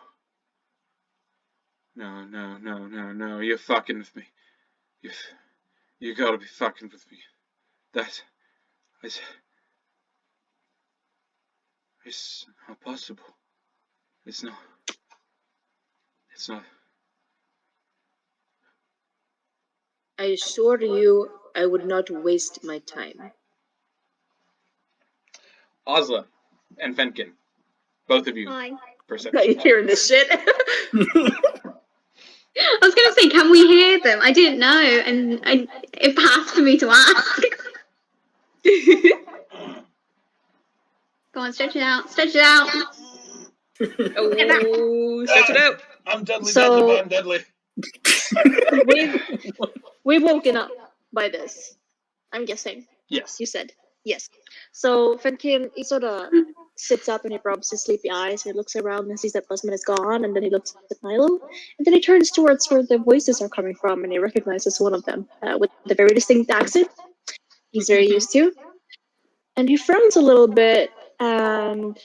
[SPEAKER 1] No, you're fucking with me. You gotta be fucking with me. It's not possible. It's not.
[SPEAKER 5] I assure you, I would not waste my time.
[SPEAKER 1] Ozla and Fenkin, both of you,
[SPEAKER 6] Hi.
[SPEAKER 1] perception.
[SPEAKER 5] You hearing this shit?
[SPEAKER 6] I was going to say, can we hear them? I didn't know, and it passed for me to ask. Go on, stretch it out. Stretch it out.
[SPEAKER 5] Oh, stretch it out.
[SPEAKER 1] I'm deadly,
[SPEAKER 4] So-
[SPEAKER 1] but I'm deadly.
[SPEAKER 4] We've woken up by this. I'm guessing.
[SPEAKER 1] Yes.
[SPEAKER 4] You said yes. So Fenkin, he sort of sits up and he rubs his sleepy eyes and he looks around and sees that Buzzman is gone, and then he looks at Milo, and then he turns towards where the voices are coming from, and he recognizes one of them with a very distinct accent he's very used to, and he frowns a little bit and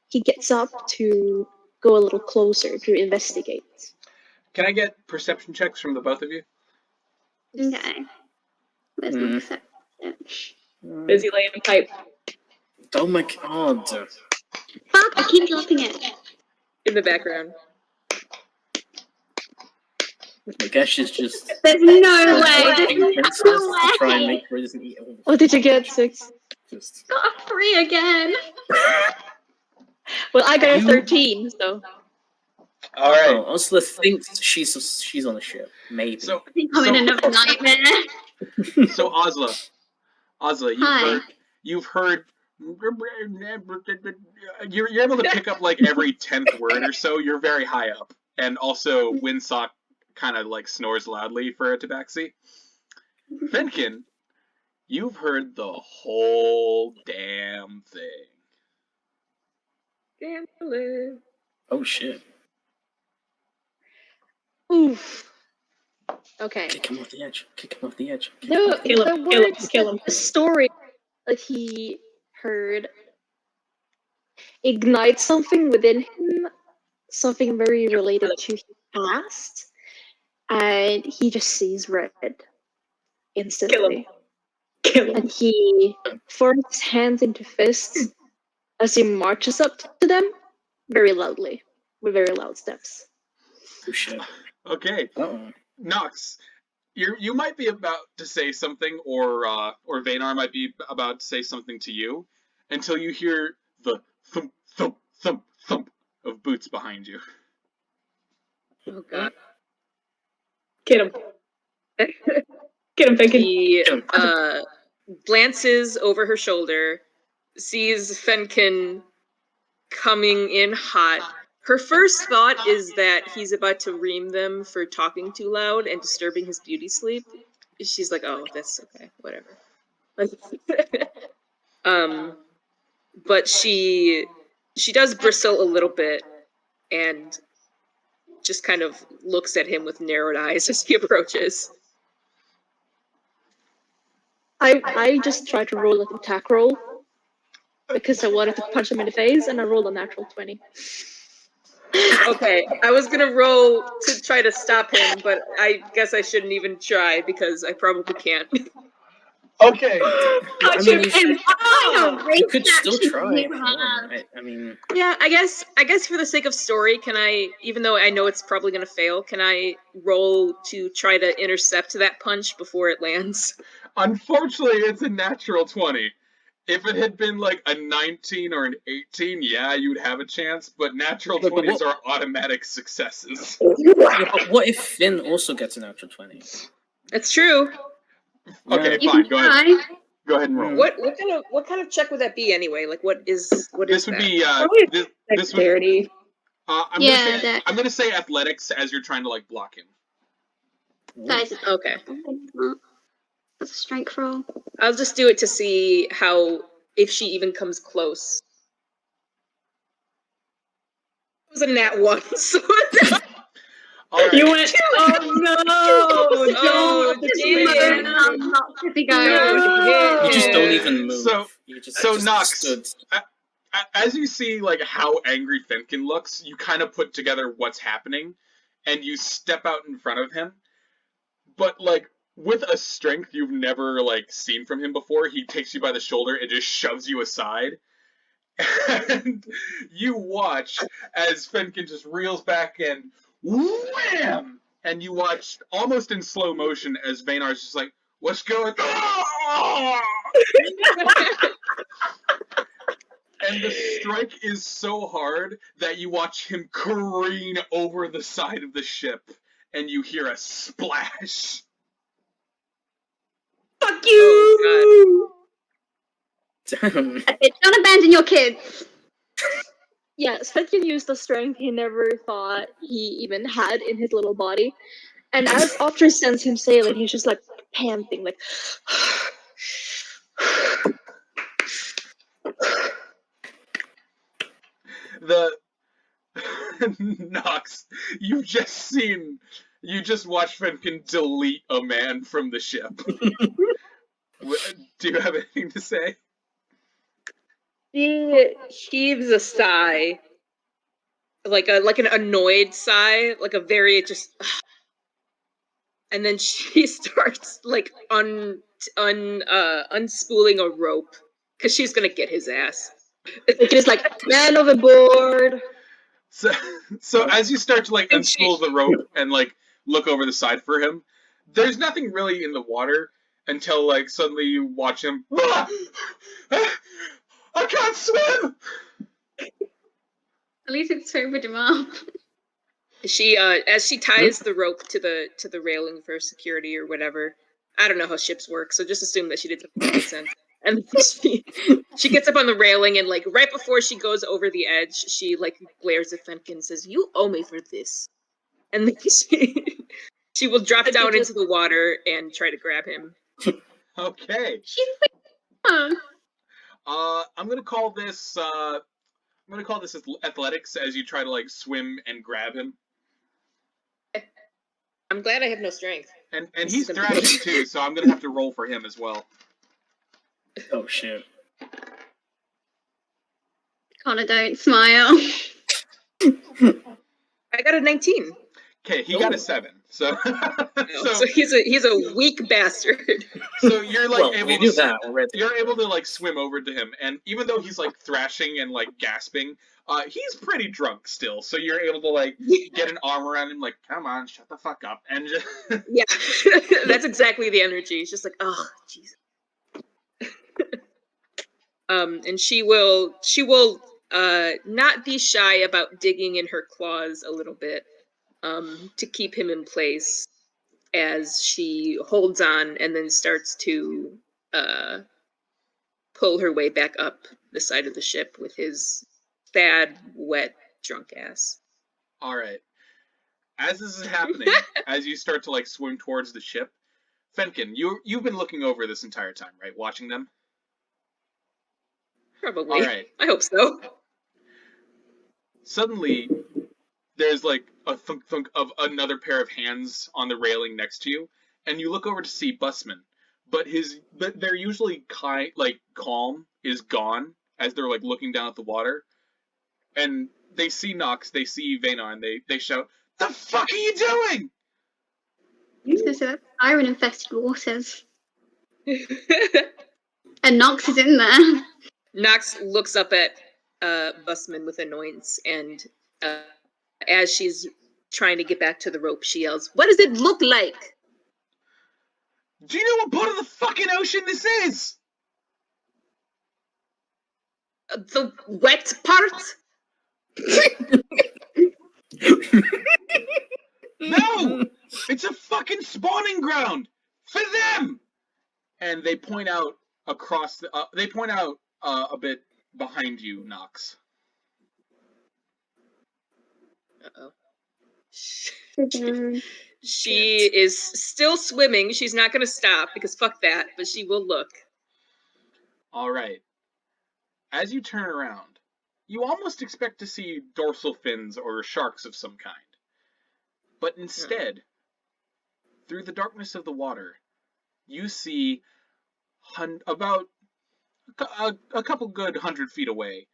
[SPEAKER 4] he gets up to go a little closer to investigate.
[SPEAKER 1] Can I get perception checks from the both of you?
[SPEAKER 6] Okay. Where's my perception?
[SPEAKER 2] Busy laying pipe.
[SPEAKER 3] Oh my god.
[SPEAKER 6] Fuck, I keep dropping it.
[SPEAKER 5] In the background.
[SPEAKER 3] Gesh is just
[SPEAKER 6] There's no way.
[SPEAKER 3] watching
[SPEAKER 6] There's
[SPEAKER 3] Princess
[SPEAKER 6] no
[SPEAKER 3] to try and
[SPEAKER 6] way.
[SPEAKER 3] make sure he doesn't eat all
[SPEAKER 4] What did you get? 6.
[SPEAKER 3] just
[SPEAKER 6] Got a 3 again.
[SPEAKER 4] Well, I got a 13, so.
[SPEAKER 1] All right.
[SPEAKER 3] Oh, Ozla thinks she's on a ship. Maybe.
[SPEAKER 1] So,
[SPEAKER 6] I think I'm in another nightmare.
[SPEAKER 1] so Ozla,
[SPEAKER 6] Hi.
[SPEAKER 1] you've heard. You're able to pick up like every 10th word or so. You're very high up, and also Windsock kind of like snores loudly for a tabaxi. Fenkin, you've heard the whole damn thing.
[SPEAKER 5] Gambler.
[SPEAKER 3] Oh shit.
[SPEAKER 4] Oof. Okay.
[SPEAKER 3] Kick him off the edge. Kick him off the edge. Kick
[SPEAKER 4] No,
[SPEAKER 3] him off the edge.
[SPEAKER 2] Kill
[SPEAKER 4] the
[SPEAKER 2] him, kill him,
[SPEAKER 4] words,
[SPEAKER 2] kill him.
[SPEAKER 4] the story that he heard ignites something within him, something very related to his past, and he just sees red instantly.
[SPEAKER 2] Kill him.
[SPEAKER 4] And he forms his hands into fists as he marches up to them very loudly, with very loud steps.
[SPEAKER 3] Oh shit.
[SPEAKER 1] Okay,
[SPEAKER 3] Uh-oh.
[SPEAKER 1] Nox, you might be about to say something, or Vaynar might be about to say something to you, until you hear the thump, thump, thump, thump of boots behind you.
[SPEAKER 5] Oh god.
[SPEAKER 2] Get him. Get him, Fenkin.
[SPEAKER 5] He glances over her shoulder, sees Fenkin coming in hot. Her first thought is that he's about to ream them for talking too loud and disturbing his beauty sleep. She's like, oh, that's okay, whatever. But she does bristle a little bit and just kind of looks at him with narrowed eyes as he approaches.
[SPEAKER 4] I just tried to roll an attack roll because I wanted to punch him in the face, and I rolled a natural 20.
[SPEAKER 5] Okay, I was gonna roll to try to stop him, but I guess I shouldn't even try because I probably can't.
[SPEAKER 1] Okay.
[SPEAKER 3] I mean, you could still
[SPEAKER 6] action
[SPEAKER 3] try if
[SPEAKER 6] you
[SPEAKER 3] you want. I mean,
[SPEAKER 5] Yeah, I guess for the sake of story, can I, even though I know it's probably gonna fail, can I roll to try to intercept that punch before it lands?
[SPEAKER 1] Unfortunately, it's a natural 20. If it had been like a 19 or an 18, yeah, you'd have a chance, but natural
[SPEAKER 3] But
[SPEAKER 1] 20s
[SPEAKER 3] what-
[SPEAKER 1] are automatic successes.
[SPEAKER 3] yeah, but what if Finn also gets a natural 20?
[SPEAKER 5] That's true.
[SPEAKER 1] Okay,
[SPEAKER 6] You
[SPEAKER 1] fine,
[SPEAKER 6] can
[SPEAKER 1] go ahead.
[SPEAKER 6] try.
[SPEAKER 1] Go ahead and roll.
[SPEAKER 5] What kind of check would that be anyway? Like what is
[SPEAKER 1] This would
[SPEAKER 5] that?
[SPEAKER 1] be
[SPEAKER 2] Probably
[SPEAKER 1] this would
[SPEAKER 2] dexterity.
[SPEAKER 6] Yeah,
[SPEAKER 1] I'm gonna say athletics as you're trying to like block him.
[SPEAKER 6] That is
[SPEAKER 5] Okay.
[SPEAKER 6] That's a strength roll.
[SPEAKER 5] I'll just do it to see if she even comes close. It was a nat 1, so
[SPEAKER 1] All right.
[SPEAKER 2] You went. Oh no!
[SPEAKER 5] Oh,
[SPEAKER 2] Don't.
[SPEAKER 5] damn.
[SPEAKER 6] I'm not to go.
[SPEAKER 5] No.
[SPEAKER 3] You just don't even move.
[SPEAKER 1] So-
[SPEAKER 3] you just,
[SPEAKER 1] so
[SPEAKER 3] just
[SPEAKER 1] Nox,
[SPEAKER 3] stood.
[SPEAKER 1] As you see like how angry Fenkin looks, you kind of put together what's happening, and you step out in front of him. But like with a strength you've never like seen from him before, he takes you by the shoulder and just shoves you aside. And you watch as Fenkin just reels back and wham! And you watch almost in slow motion as Vaynar's just like, what's going on? And the strike is so hard that you watch him careen over the side of the ship and you hear a splash.
[SPEAKER 2] Fuck you!
[SPEAKER 3] Damn.
[SPEAKER 6] Don't abandon your kids.
[SPEAKER 4] Yeah, Fenkin used the strength he never thought he even had in his little body. And as Otter sends him sailing, he's just like panting, like.
[SPEAKER 1] The Nox, you just watched Fenkin delete a man from the ship. Do you have anything to say?
[SPEAKER 5] She heaves a sigh, like an annoyed sigh, like a very just, and then she starts like unspooling a rope because she's gonna get his ass.
[SPEAKER 4] It is like, man overboard.
[SPEAKER 1] So as you start to like unspool the rope and like look over the side for him, there's nothing really in the water until like suddenly you watch him. Ah! I can't swim.
[SPEAKER 6] At least it's sobered him up.
[SPEAKER 5] She as she ties the rope to the railing for security or whatever. I don't know how ships work, so just assume that she did something that makes sense. And she gets up on the railing and like right before she goes over the edge, she like glares at Fenkin and says, "You owe me for this." And then she will drop down into the water and try to grab him.
[SPEAKER 1] Okay.
[SPEAKER 6] She's like,
[SPEAKER 1] I'm gonna call this athletics as you try to like swim and grab him.
[SPEAKER 5] I'm glad I have no strength.
[SPEAKER 1] And he's thrashing too, so I'm gonna have to roll for him as well.
[SPEAKER 3] Oh shit.
[SPEAKER 6] Connor, don't smile.
[SPEAKER 5] I got a 19.
[SPEAKER 1] Okay, he got a 7. So
[SPEAKER 5] So he's a weak bastard.
[SPEAKER 1] So you're like
[SPEAKER 3] You're
[SPEAKER 1] able to like swim over to him, and even though he's like thrashing and like gasping, he's pretty drunk still. So you're able to like get an arm around him, like, come on, shut the fuck up, and just
[SPEAKER 5] yeah, that's exactly the energy. It's just like, oh, Jesus. And she will not be shy about digging in her claws a little bit, to keep him in place as she holds on and then starts to pull her way back up the side of the ship with his sad, wet, drunk ass.
[SPEAKER 1] All right. As this is happening, as you start to like swim towards the ship, Fenkin, you've been looking over this entire time, right? Watching them?
[SPEAKER 5] Probably.
[SPEAKER 1] All right.
[SPEAKER 5] I hope so.
[SPEAKER 1] Suddenly, there's like a thunk of another pair of hands on the railing next to you, and you look over to see Busman, but they're usually calm is gone as they're like looking down at the water, and they see Nox, they see Vaynar, and they shout, "The fuck are you doing?"
[SPEAKER 6] This is iron infested waters. And Nox is in there.
[SPEAKER 5] Nox looks up at Busman with annoyance, and as she's trying to get back to the rope, she yells, "What does it look like?"
[SPEAKER 1] Do you know what part of the fucking ocean this is?
[SPEAKER 5] The wet part?
[SPEAKER 1] No! It's a fucking spawning ground! For them! And they point out across the, a bit behind you, Nox.
[SPEAKER 5] Uh-oh. She is still swimming. She's not going to stop because fuck that, but she will look.
[SPEAKER 1] All right. As you turn around, you almost expect to see dorsal fins or sharks of some kind. But instead, through the darkness of the water, you see about a couple good 100 feet away,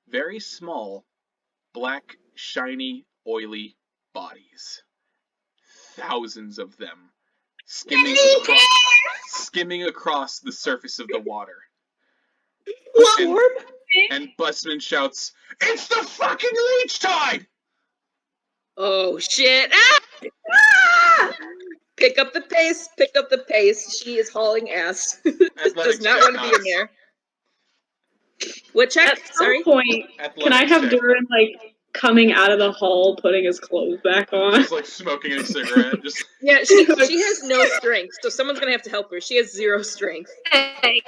[SPEAKER 1] very small, black, shiny, oily bodies. Thousands of them skimming across the surface of the water. And Busman shouts, "It's the fucking leech tide!"
[SPEAKER 5] Oh shit! Ah! Ah! Pick up the pace. Pick up the pace. She is hauling ass. Does not want to be in there. What check?
[SPEAKER 2] At some point,
[SPEAKER 1] Athletics
[SPEAKER 2] can I have
[SPEAKER 1] check.
[SPEAKER 2] Dhuur'in like coming out of the hall, putting his clothes back on.
[SPEAKER 1] Just like smoking a cigarette. Just
[SPEAKER 5] Yeah, she has no strength, so someone's gonna have to help her. She has 0 strength.
[SPEAKER 6] Hey,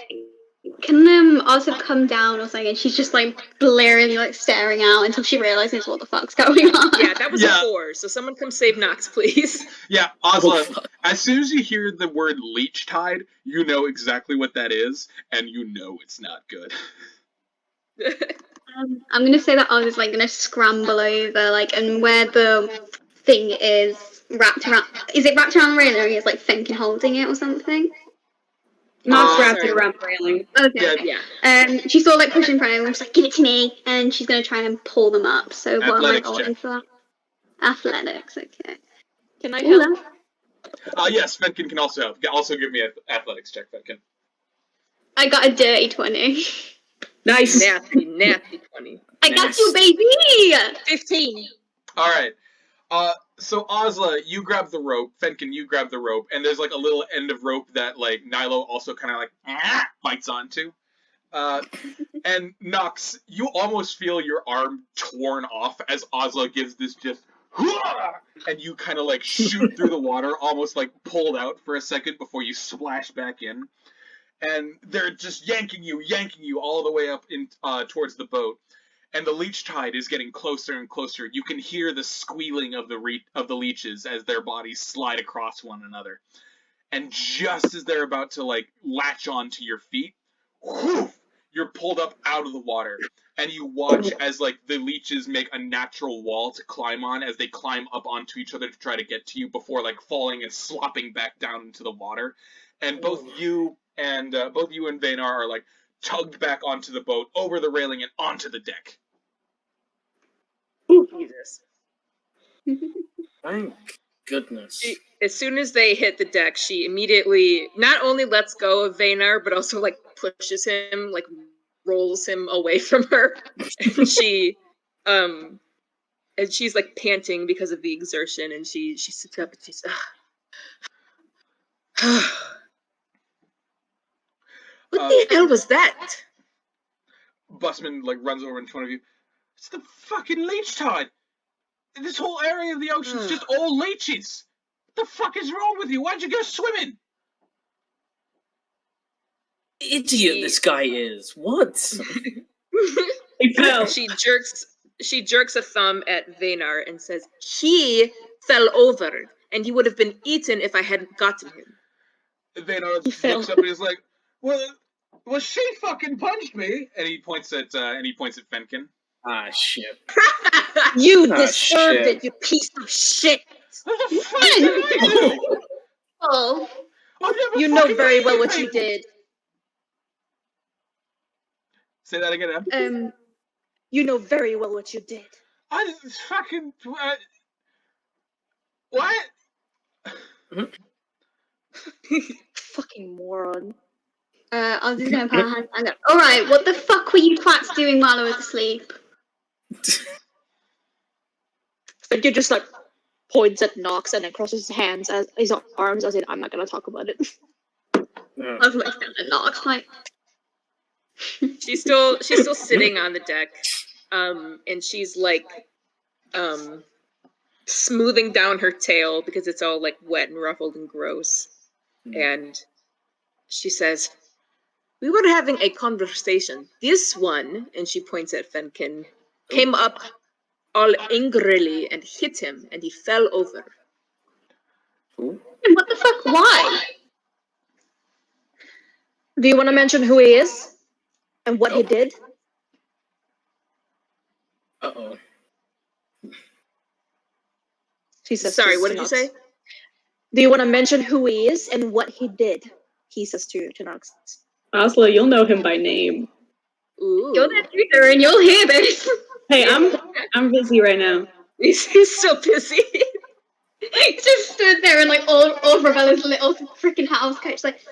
[SPEAKER 6] can Ozla come down or something? And she's just like blaringly like staring out until she realizes what the fuck's going on.
[SPEAKER 5] Yeah, that was a 4. So someone come save Nox, please.
[SPEAKER 1] Yeah, Ozla, as soon as you hear the word leech tide, you know exactly what that is, and you know it's not good.
[SPEAKER 6] I'm gonna say that Ozla's like gonna scramble over, like, and where the thing is wrapped around. Is it wrapped around the railing, or is like Fenkin holding it or something?
[SPEAKER 2] Not wrapped
[SPEAKER 5] sorry.
[SPEAKER 2] around the railing.
[SPEAKER 6] Okay.
[SPEAKER 5] Yeah.
[SPEAKER 6] She's sort of like pushing front and she's like, give it to me, and she's gonna try and pull them up. So what am I
[SPEAKER 1] Athletics
[SPEAKER 6] rolling
[SPEAKER 1] check.
[SPEAKER 6] for that? Athletics, okay.
[SPEAKER 4] Can I
[SPEAKER 6] Ooh,
[SPEAKER 4] help?
[SPEAKER 1] Yes, Fenkin can also help. Also give me an athletics check, Fenkin.
[SPEAKER 6] I got a dirty 20.
[SPEAKER 2] Nice.
[SPEAKER 5] Nasty 20.
[SPEAKER 6] I got you, baby!
[SPEAKER 5] 15.
[SPEAKER 1] Alright. So Ozla, you grab the rope. Fenkin, you grab the rope. And there's like a little end of rope that like Nilo also kind of like bites onto. And Nox, you almost feel your arm torn off as Ozla gives this just and you kind of like shoot through the water, almost like pulled out for a second before you splash back in. And they're just yanking you all the way up in towards the boat. And the leech tide is getting closer and closer. You can hear the squealing of the leeches as their bodies slide across one another. And just as they're about to like latch onto your feet, whoosh, you're pulled up out of the water. And you watch as like the leeches make a natural wall to climb on as they climb up onto each other to try to get to you before like falling and slopping back down into the water. And both you and Vaynar are like tugged back onto the boat, over the railing and onto the deck.
[SPEAKER 5] Jesus.
[SPEAKER 3] Thank goodness.
[SPEAKER 5] As soon as they hit the deck, she immediately not only lets go of Vaynar, but also like pushes him, like rolls him away from her. And she's like panting because of the exertion, and she sits up and she's what the hell was that?
[SPEAKER 1] Busman like runs over in front of you. It's the fucking leech tide. This whole area of the ocean's just all leeches. What the fuck is wrong with you? Why'd you go swimming?
[SPEAKER 3] Idiot this guy is. What?
[SPEAKER 2] He fell.
[SPEAKER 5] She jerks a thumb at Vaynar and says, "He fell over, and he would have been eaten if I hadn't gotten him."
[SPEAKER 1] Vaynar looks up and is like, "Well, she fucking punched me." And he points at Fenkin.
[SPEAKER 3] Ah, shit.
[SPEAKER 4] You
[SPEAKER 3] Ah,
[SPEAKER 4] deserved
[SPEAKER 3] shit.
[SPEAKER 4] it, you piece of shit.
[SPEAKER 1] What the fuck did I do?
[SPEAKER 6] Oh.
[SPEAKER 1] I've never
[SPEAKER 4] You know
[SPEAKER 1] fucking
[SPEAKER 4] very
[SPEAKER 1] met
[SPEAKER 4] well
[SPEAKER 1] you
[SPEAKER 4] what you
[SPEAKER 1] people.
[SPEAKER 4] did.
[SPEAKER 1] Say that again, Em.
[SPEAKER 4] You know very well what you did.
[SPEAKER 1] I fucking what?
[SPEAKER 4] Fucking moron.
[SPEAKER 6] I was just gonna put her hands and go, alright, what the fuck were you twats doing while I was asleep?
[SPEAKER 4] Fenkin just like points at Nox and then crosses his hands as his arms as in I'm not gonna talk about it.
[SPEAKER 6] I was like, not like.
[SPEAKER 5] She's still sitting on the deck, and she's like, smoothing down her tail because it's all like wet and ruffled and gross. And she says, "We were having a conversation. This one," and she points at Fenkin, "came up all angrily and hit him, and he fell over."
[SPEAKER 6] What the fuck? Why?
[SPEAKER 4] Do you want to mention who he is and what he did?
[SPEAKER 3] Uh-oh.
[SPEAKER 4] She says.
[SPEAKER 5] Sorry, what did you say?
[SPEAKER 4] Do you want to mention who he is and what he did? He says to Nox.
[SPEAKER 2] Ozla, you'll know him by name.
[SPEAKER 5] Ooh.
[SPEAKER 6] You're the tutor and you'll hear this.
[SPEAKER 2] Hey, I'm busy right now.
[SPEAKER 5] He's so busy.
[SPEAKER 6] He just stood there in like all Rabella's little freaking house coach, like.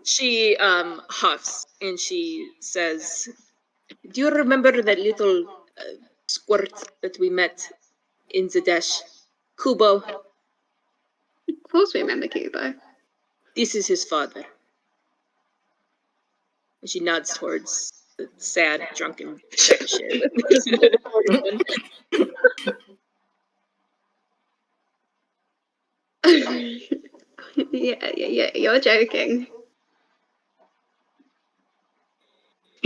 [SPEAKER 5] She huffs and she says, "Do you remember that little squirt that we met in the Gesh? Kubo?
[SPEAKER 6] Of course we remember Kubo.
[SPEAKER 5] This is his father." And she nods towards sad, drunken sack of shit.
[SPEAKER 4] Just the recording one.
[SPEAKER 6] Yeah, you're joking.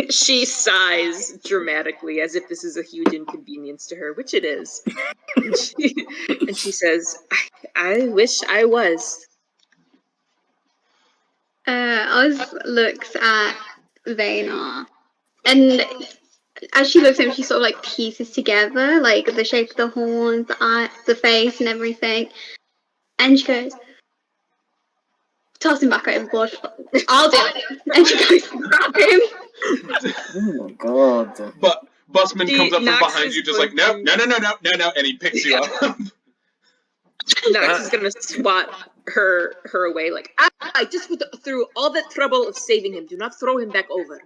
[SPEAKER 5] She sighs dramatically as if this is a huge inconvenience to her, which it is. And she says, I wish I was.
[SPEAKER 6] Oz looks at Vaynar, and as she looks at him, she sort of like pieces together, like the shape of the horns, the eye, the face, and everything. And she goes, toss him back overboard. I'll do it. And she goes to grab him.
[SPEAKER 3] Oh my god.
[SPEAKER 1] But Busman comes up from
[SPEAKER 5] Knox
[SPEAKER 1] behind
[SPEAKER 5] is
[SPEAKER 1] you, just like,
[SPEAKER 5] going
[SPEAKER 1] no,
[SPEAKER 5] to-
[SPEAKER 1] and he picks you up.
[SPEAKER 5] Knox is gonna swat her away, like, I just went through all that trouble of saving him. Do not throw him back over.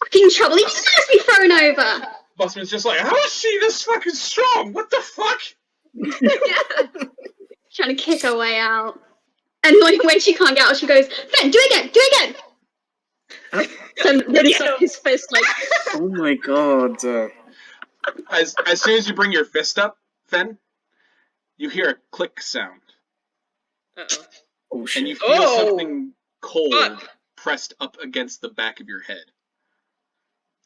[SPEAKER 6] Fucking trouble. He deserves to be thrown over.
[SPEAKER 1] Busman's just like, how is she this fucking strong? What the fuck?
[SPEAKER 6] Trying to kick her way out. And when she can't get out, she goes, Fenn, do it again.
[SPEAKER 4] And raises up his fist like,
[SPEAKER 3] Oh my god.
[SPEAKER 1] As soon as you bring your fist up, Fen, you hear a click sound.
[SPEAKER 5] Uh-oh.
[SPEAKER 3] Oh
[SPEAKER 1] And
[SPEAKER 3] shit.
[SPEAKER 1] you feel
[SPEAKER 5] Oh!
[SPEAKER 1] something cold
[SPEAKER 5] Fuck.
[SPEAKER 1] pressed up against the back of your head.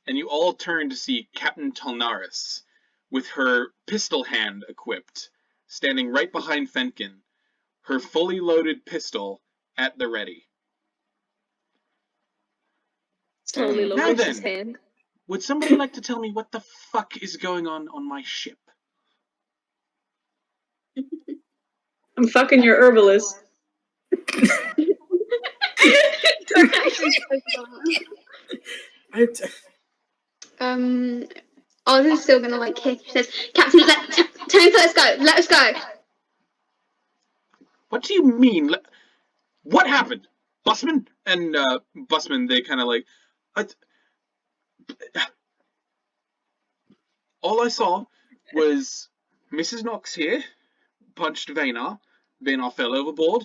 [SPEAKER 1] And you all turn to see Captain Talnaris, with her pistol hand equipped, standing right behind Fenkin, her fully loaded pistol at the ready.
[SPEAKER 4] slowly
[SPEAKER 1] Now
[SPEAKER 4] lowers his
[SPEAKER 1] then.
[SPEAKER 4] hand.
[SPEAKER 1] Would somebody like to tell me what the fuck is going on my ship?
[SPEAKER 2] I'm fucking your herbalist.
[SPEAKER 6] Oz is still gonna like kick. She says, Captain, time for us go. Let us go.
[SPEAKER 1] What do you mean? What happened? Busman? And Busman, they kind of like... all I saw was Mrs. Knox here, punched Vaynar. Vaynar fell overboard.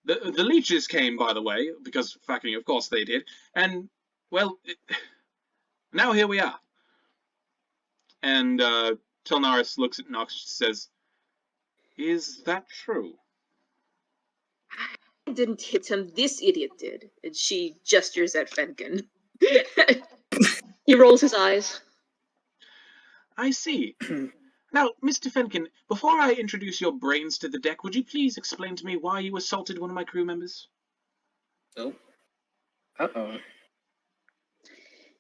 [SPEAKER 1] The leeches came, by the way, because fucking, of course they did. And, well, now here we are. And Talnaris looks at Knox and says, is that true?
[SPEAKER 5] I didn't hit him, this idiot did. And she gestures at Fenkin.
[SPEAKER 4] He rolls his eyes.
[SPEAKER 1] I see. Now, Mr. Fenkin, before I introduce your brains to the deck, would you please explain to me why you assaulted one of my crew members?
[SPEAKER 3] Oh. Uh-oh.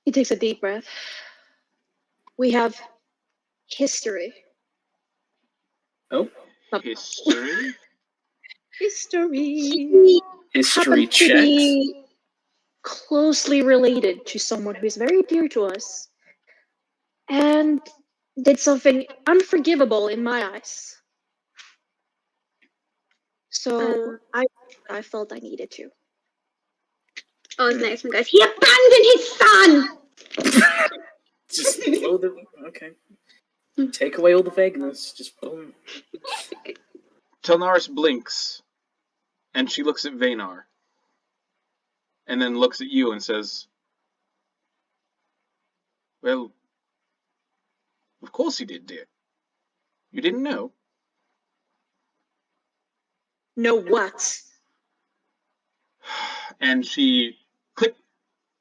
[SPEAKER 4] He takes a deep breath. We have history.
[SPEAKER 3] Oh.
[SPEAKER 1] History?
[SPEAKER 5] History.
[SPEAKER 3] History
[SPEAKER 4] Happens to
[SPEAKER 3] check.
[SPEAKER 4] be closely related to someone who is very dear to us and did something unforgivable in my eyes. So I felt I needed to.
[SPEAKER 6] Oz next one goes, he abandoned his son.
[SPEAKER 3] Just blow the... Okay. Take away all the vagueness. Just boom.
[SPEAKER 1] Talnaris blinks, and she looks at Vaynar, and then looks at you and says, well, of course he did, dear. You didn't know?
[SPEAKER 4] Know what?
[SPEAKER 1] And she, click,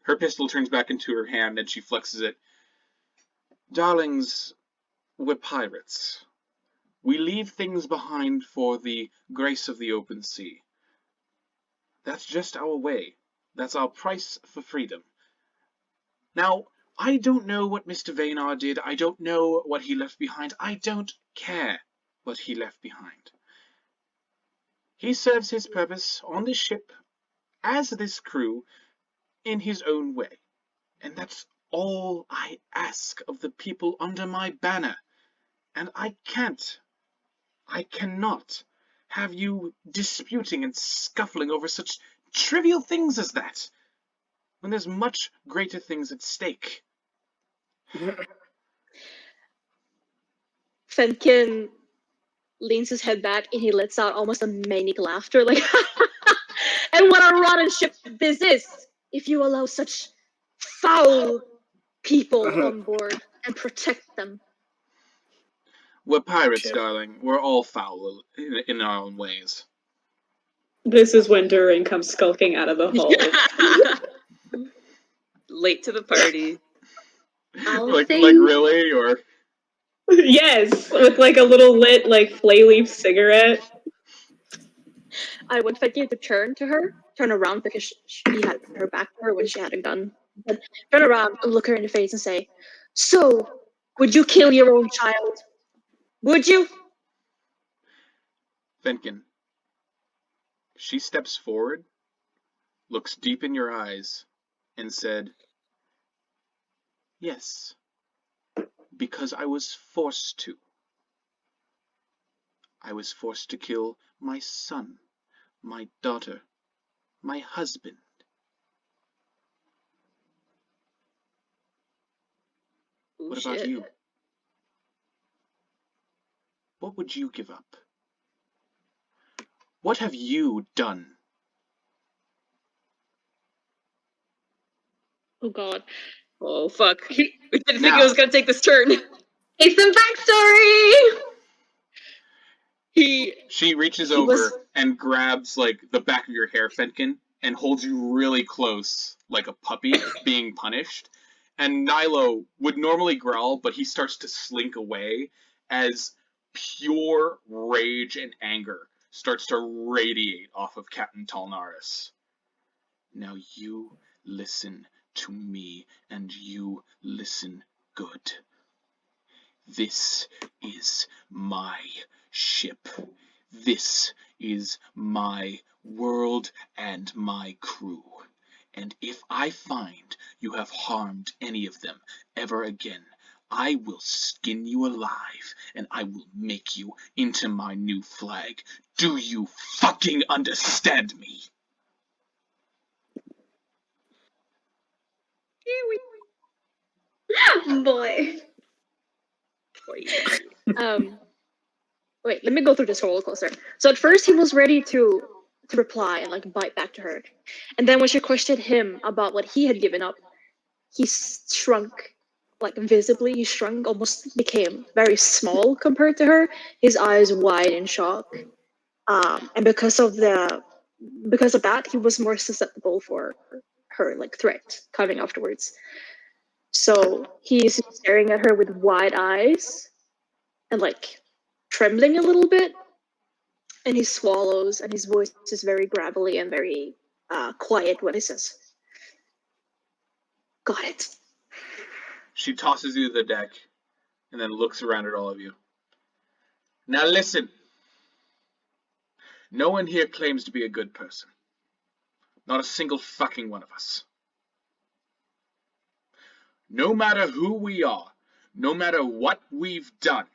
[SPEAKER 1] her pistol turns back into her hand, and she flexes it. Darlings, we're pirates. We leave things behind for the grace of the open sea. That's just our way. That's our price for freedom. Now, I don't know what Mr. Vaynar did. I don't know what he left behind. I don't care what he left behind. He serves his purpose on this ship, as this crew, in his own way. And that's all I ask of the people under my banner. And I cannot have you disputing and scuffling over such trivial things as that, when there's much greater things at stake.
[SPEAKER 4] Fenkin leans his head back and he lets out almost a manic laughter, like, and what a rotten ship this is, if you allow such foul people on board and protect them.
[SPEAKER 1] We're pirates,
[SPEAKER 3] Okay.
[SPEAKER 1] darling. We're all foul in our own ways.
[SPEAKER 2] This is when Dhuur'in comes skulking out of the hole.
[SPEAKER 5] Late to the party.
[SPEAKER 1] Like really, or
[SPEAKER 2] Yes, with like a little lit like flay-leaf cigarette.
[SPEAKER 4] I would Fenkin to turn around because she had her back to her when she had a gun. But turn around and look her in the face and say, "So, would you kill your own child? Would you?"
[SPEAKER 1] Fenkin. She steps forward, looks deep in your eyes, and said, "Yes, because I was forced to. I was forced to kill my son, my daughter, my husband.
[SPEAKER 5] Ooh,
[SPEAKER 1] What about
[SPEAKER 5] shit.
[SPEAKER 1] you? What would you give up? What have you done?"
[SPEAKER 4] Oh God.
[SPEAKER 5] Oh, fuck. We didn't think
[SPEAKER 1] Now.
[SPEAKER 5] it was gonna take this turn.
[SPEAKER 6] It's some backstory!
[SPEAKER 1] She reaches
[SPEAKER 4] He
[SPEAKER 1] over
[SPEAKER 4] was-
[SPEAKER 1] and grabs like the back of your hair, Fenkin, and holds you really close, like a puppy being punished. And Nilo would normally growl, but he starts to slink away as pure rage and anger starts to radiate off of Captain Talnaris. Now you listen to me, and you listen good. This is my ship. This is my world and my crew. And if I find you have harmed any of them ever again, I will skin you alive and I will make you into my new flag. Do you fucking understand me?
[SPEAKER 6] Boy.
[SPEAKER 4] Wait, let me go through this roller coaster. So at first he was ready to reply and like bite back to her, and then when she questioned him about what he had given up, he shrunk, like visibly. He shrunk, almost became very small compared to her. His eyes wide in shock, and because of that, he was more susceptible for her like threat coming afterwards. So he's staring at her with wide eyes and like trembling a little bit, and he swallows, and his voice is very gravelly and very quiet when he says, "Got it."
[SPEAKER 1] She tosses you to the deck and then looks around at all of you. Now listen. No one here claims to be a good person. Not a single fucking one of us. No matter who we are, no matter what we've done,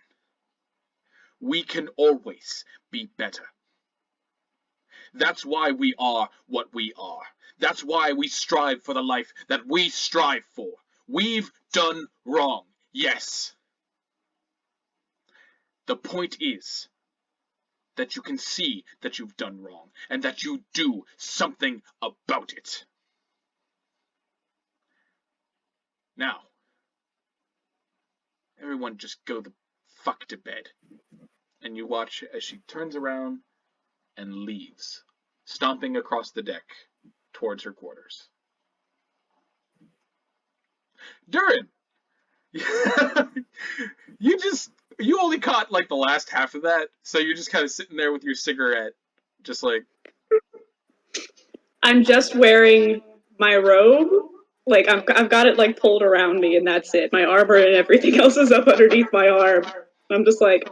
[SPEAKER 1] we can always be better. That's why we are what we are. That's why we strive for the life that we strive for. We've done wrong, yes. The point is that you can see that you've done wrong and that you do something about it. Now, everyone just go the fuck to bed. And you watch as she turns around and leaves, stomping across the deck towards her quarters. Dhuur'in! You only caught like the last half of that, so you're just kind of sitting there with your cigarette, just like...
[SPEAKER 2] I'm just wearing my robe. Like I've got it like pulled around me, and that's it. My armor and everything else is up underneath my arm. I'm just like,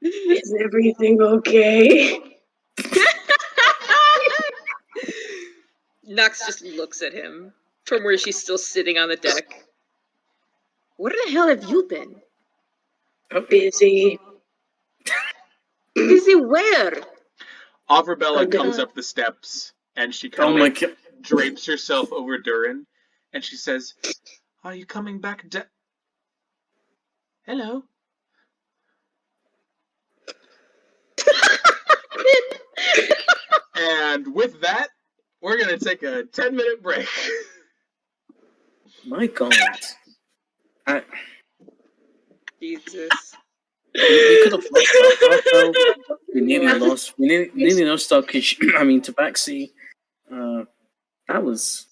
[SPEAKER 2] Is everything okay?
[SPEAKER 5] Nox just looks at him from where she's still sitting on the deck. Where the hell have you been?
[SPEAKER 2] Busy.
[SPEAKER 5] Busy where?
[SPEAKER 1] Avrabella comes up the steps, and she kind of drapes herself over Dhuur'in, and she says, "Are you coming back Hello?"
[SPEAKER 4] Vinn.
[SPEAKER 1] And with that, we're gonna take a 10-minute break.
[SPEAKER 3] My God.
[SPEAKER 5] Jesus.
[SPEAKER 3] We could have lost our Half-Elf. We nearly lost. We nearly lost our Tabaxi. That was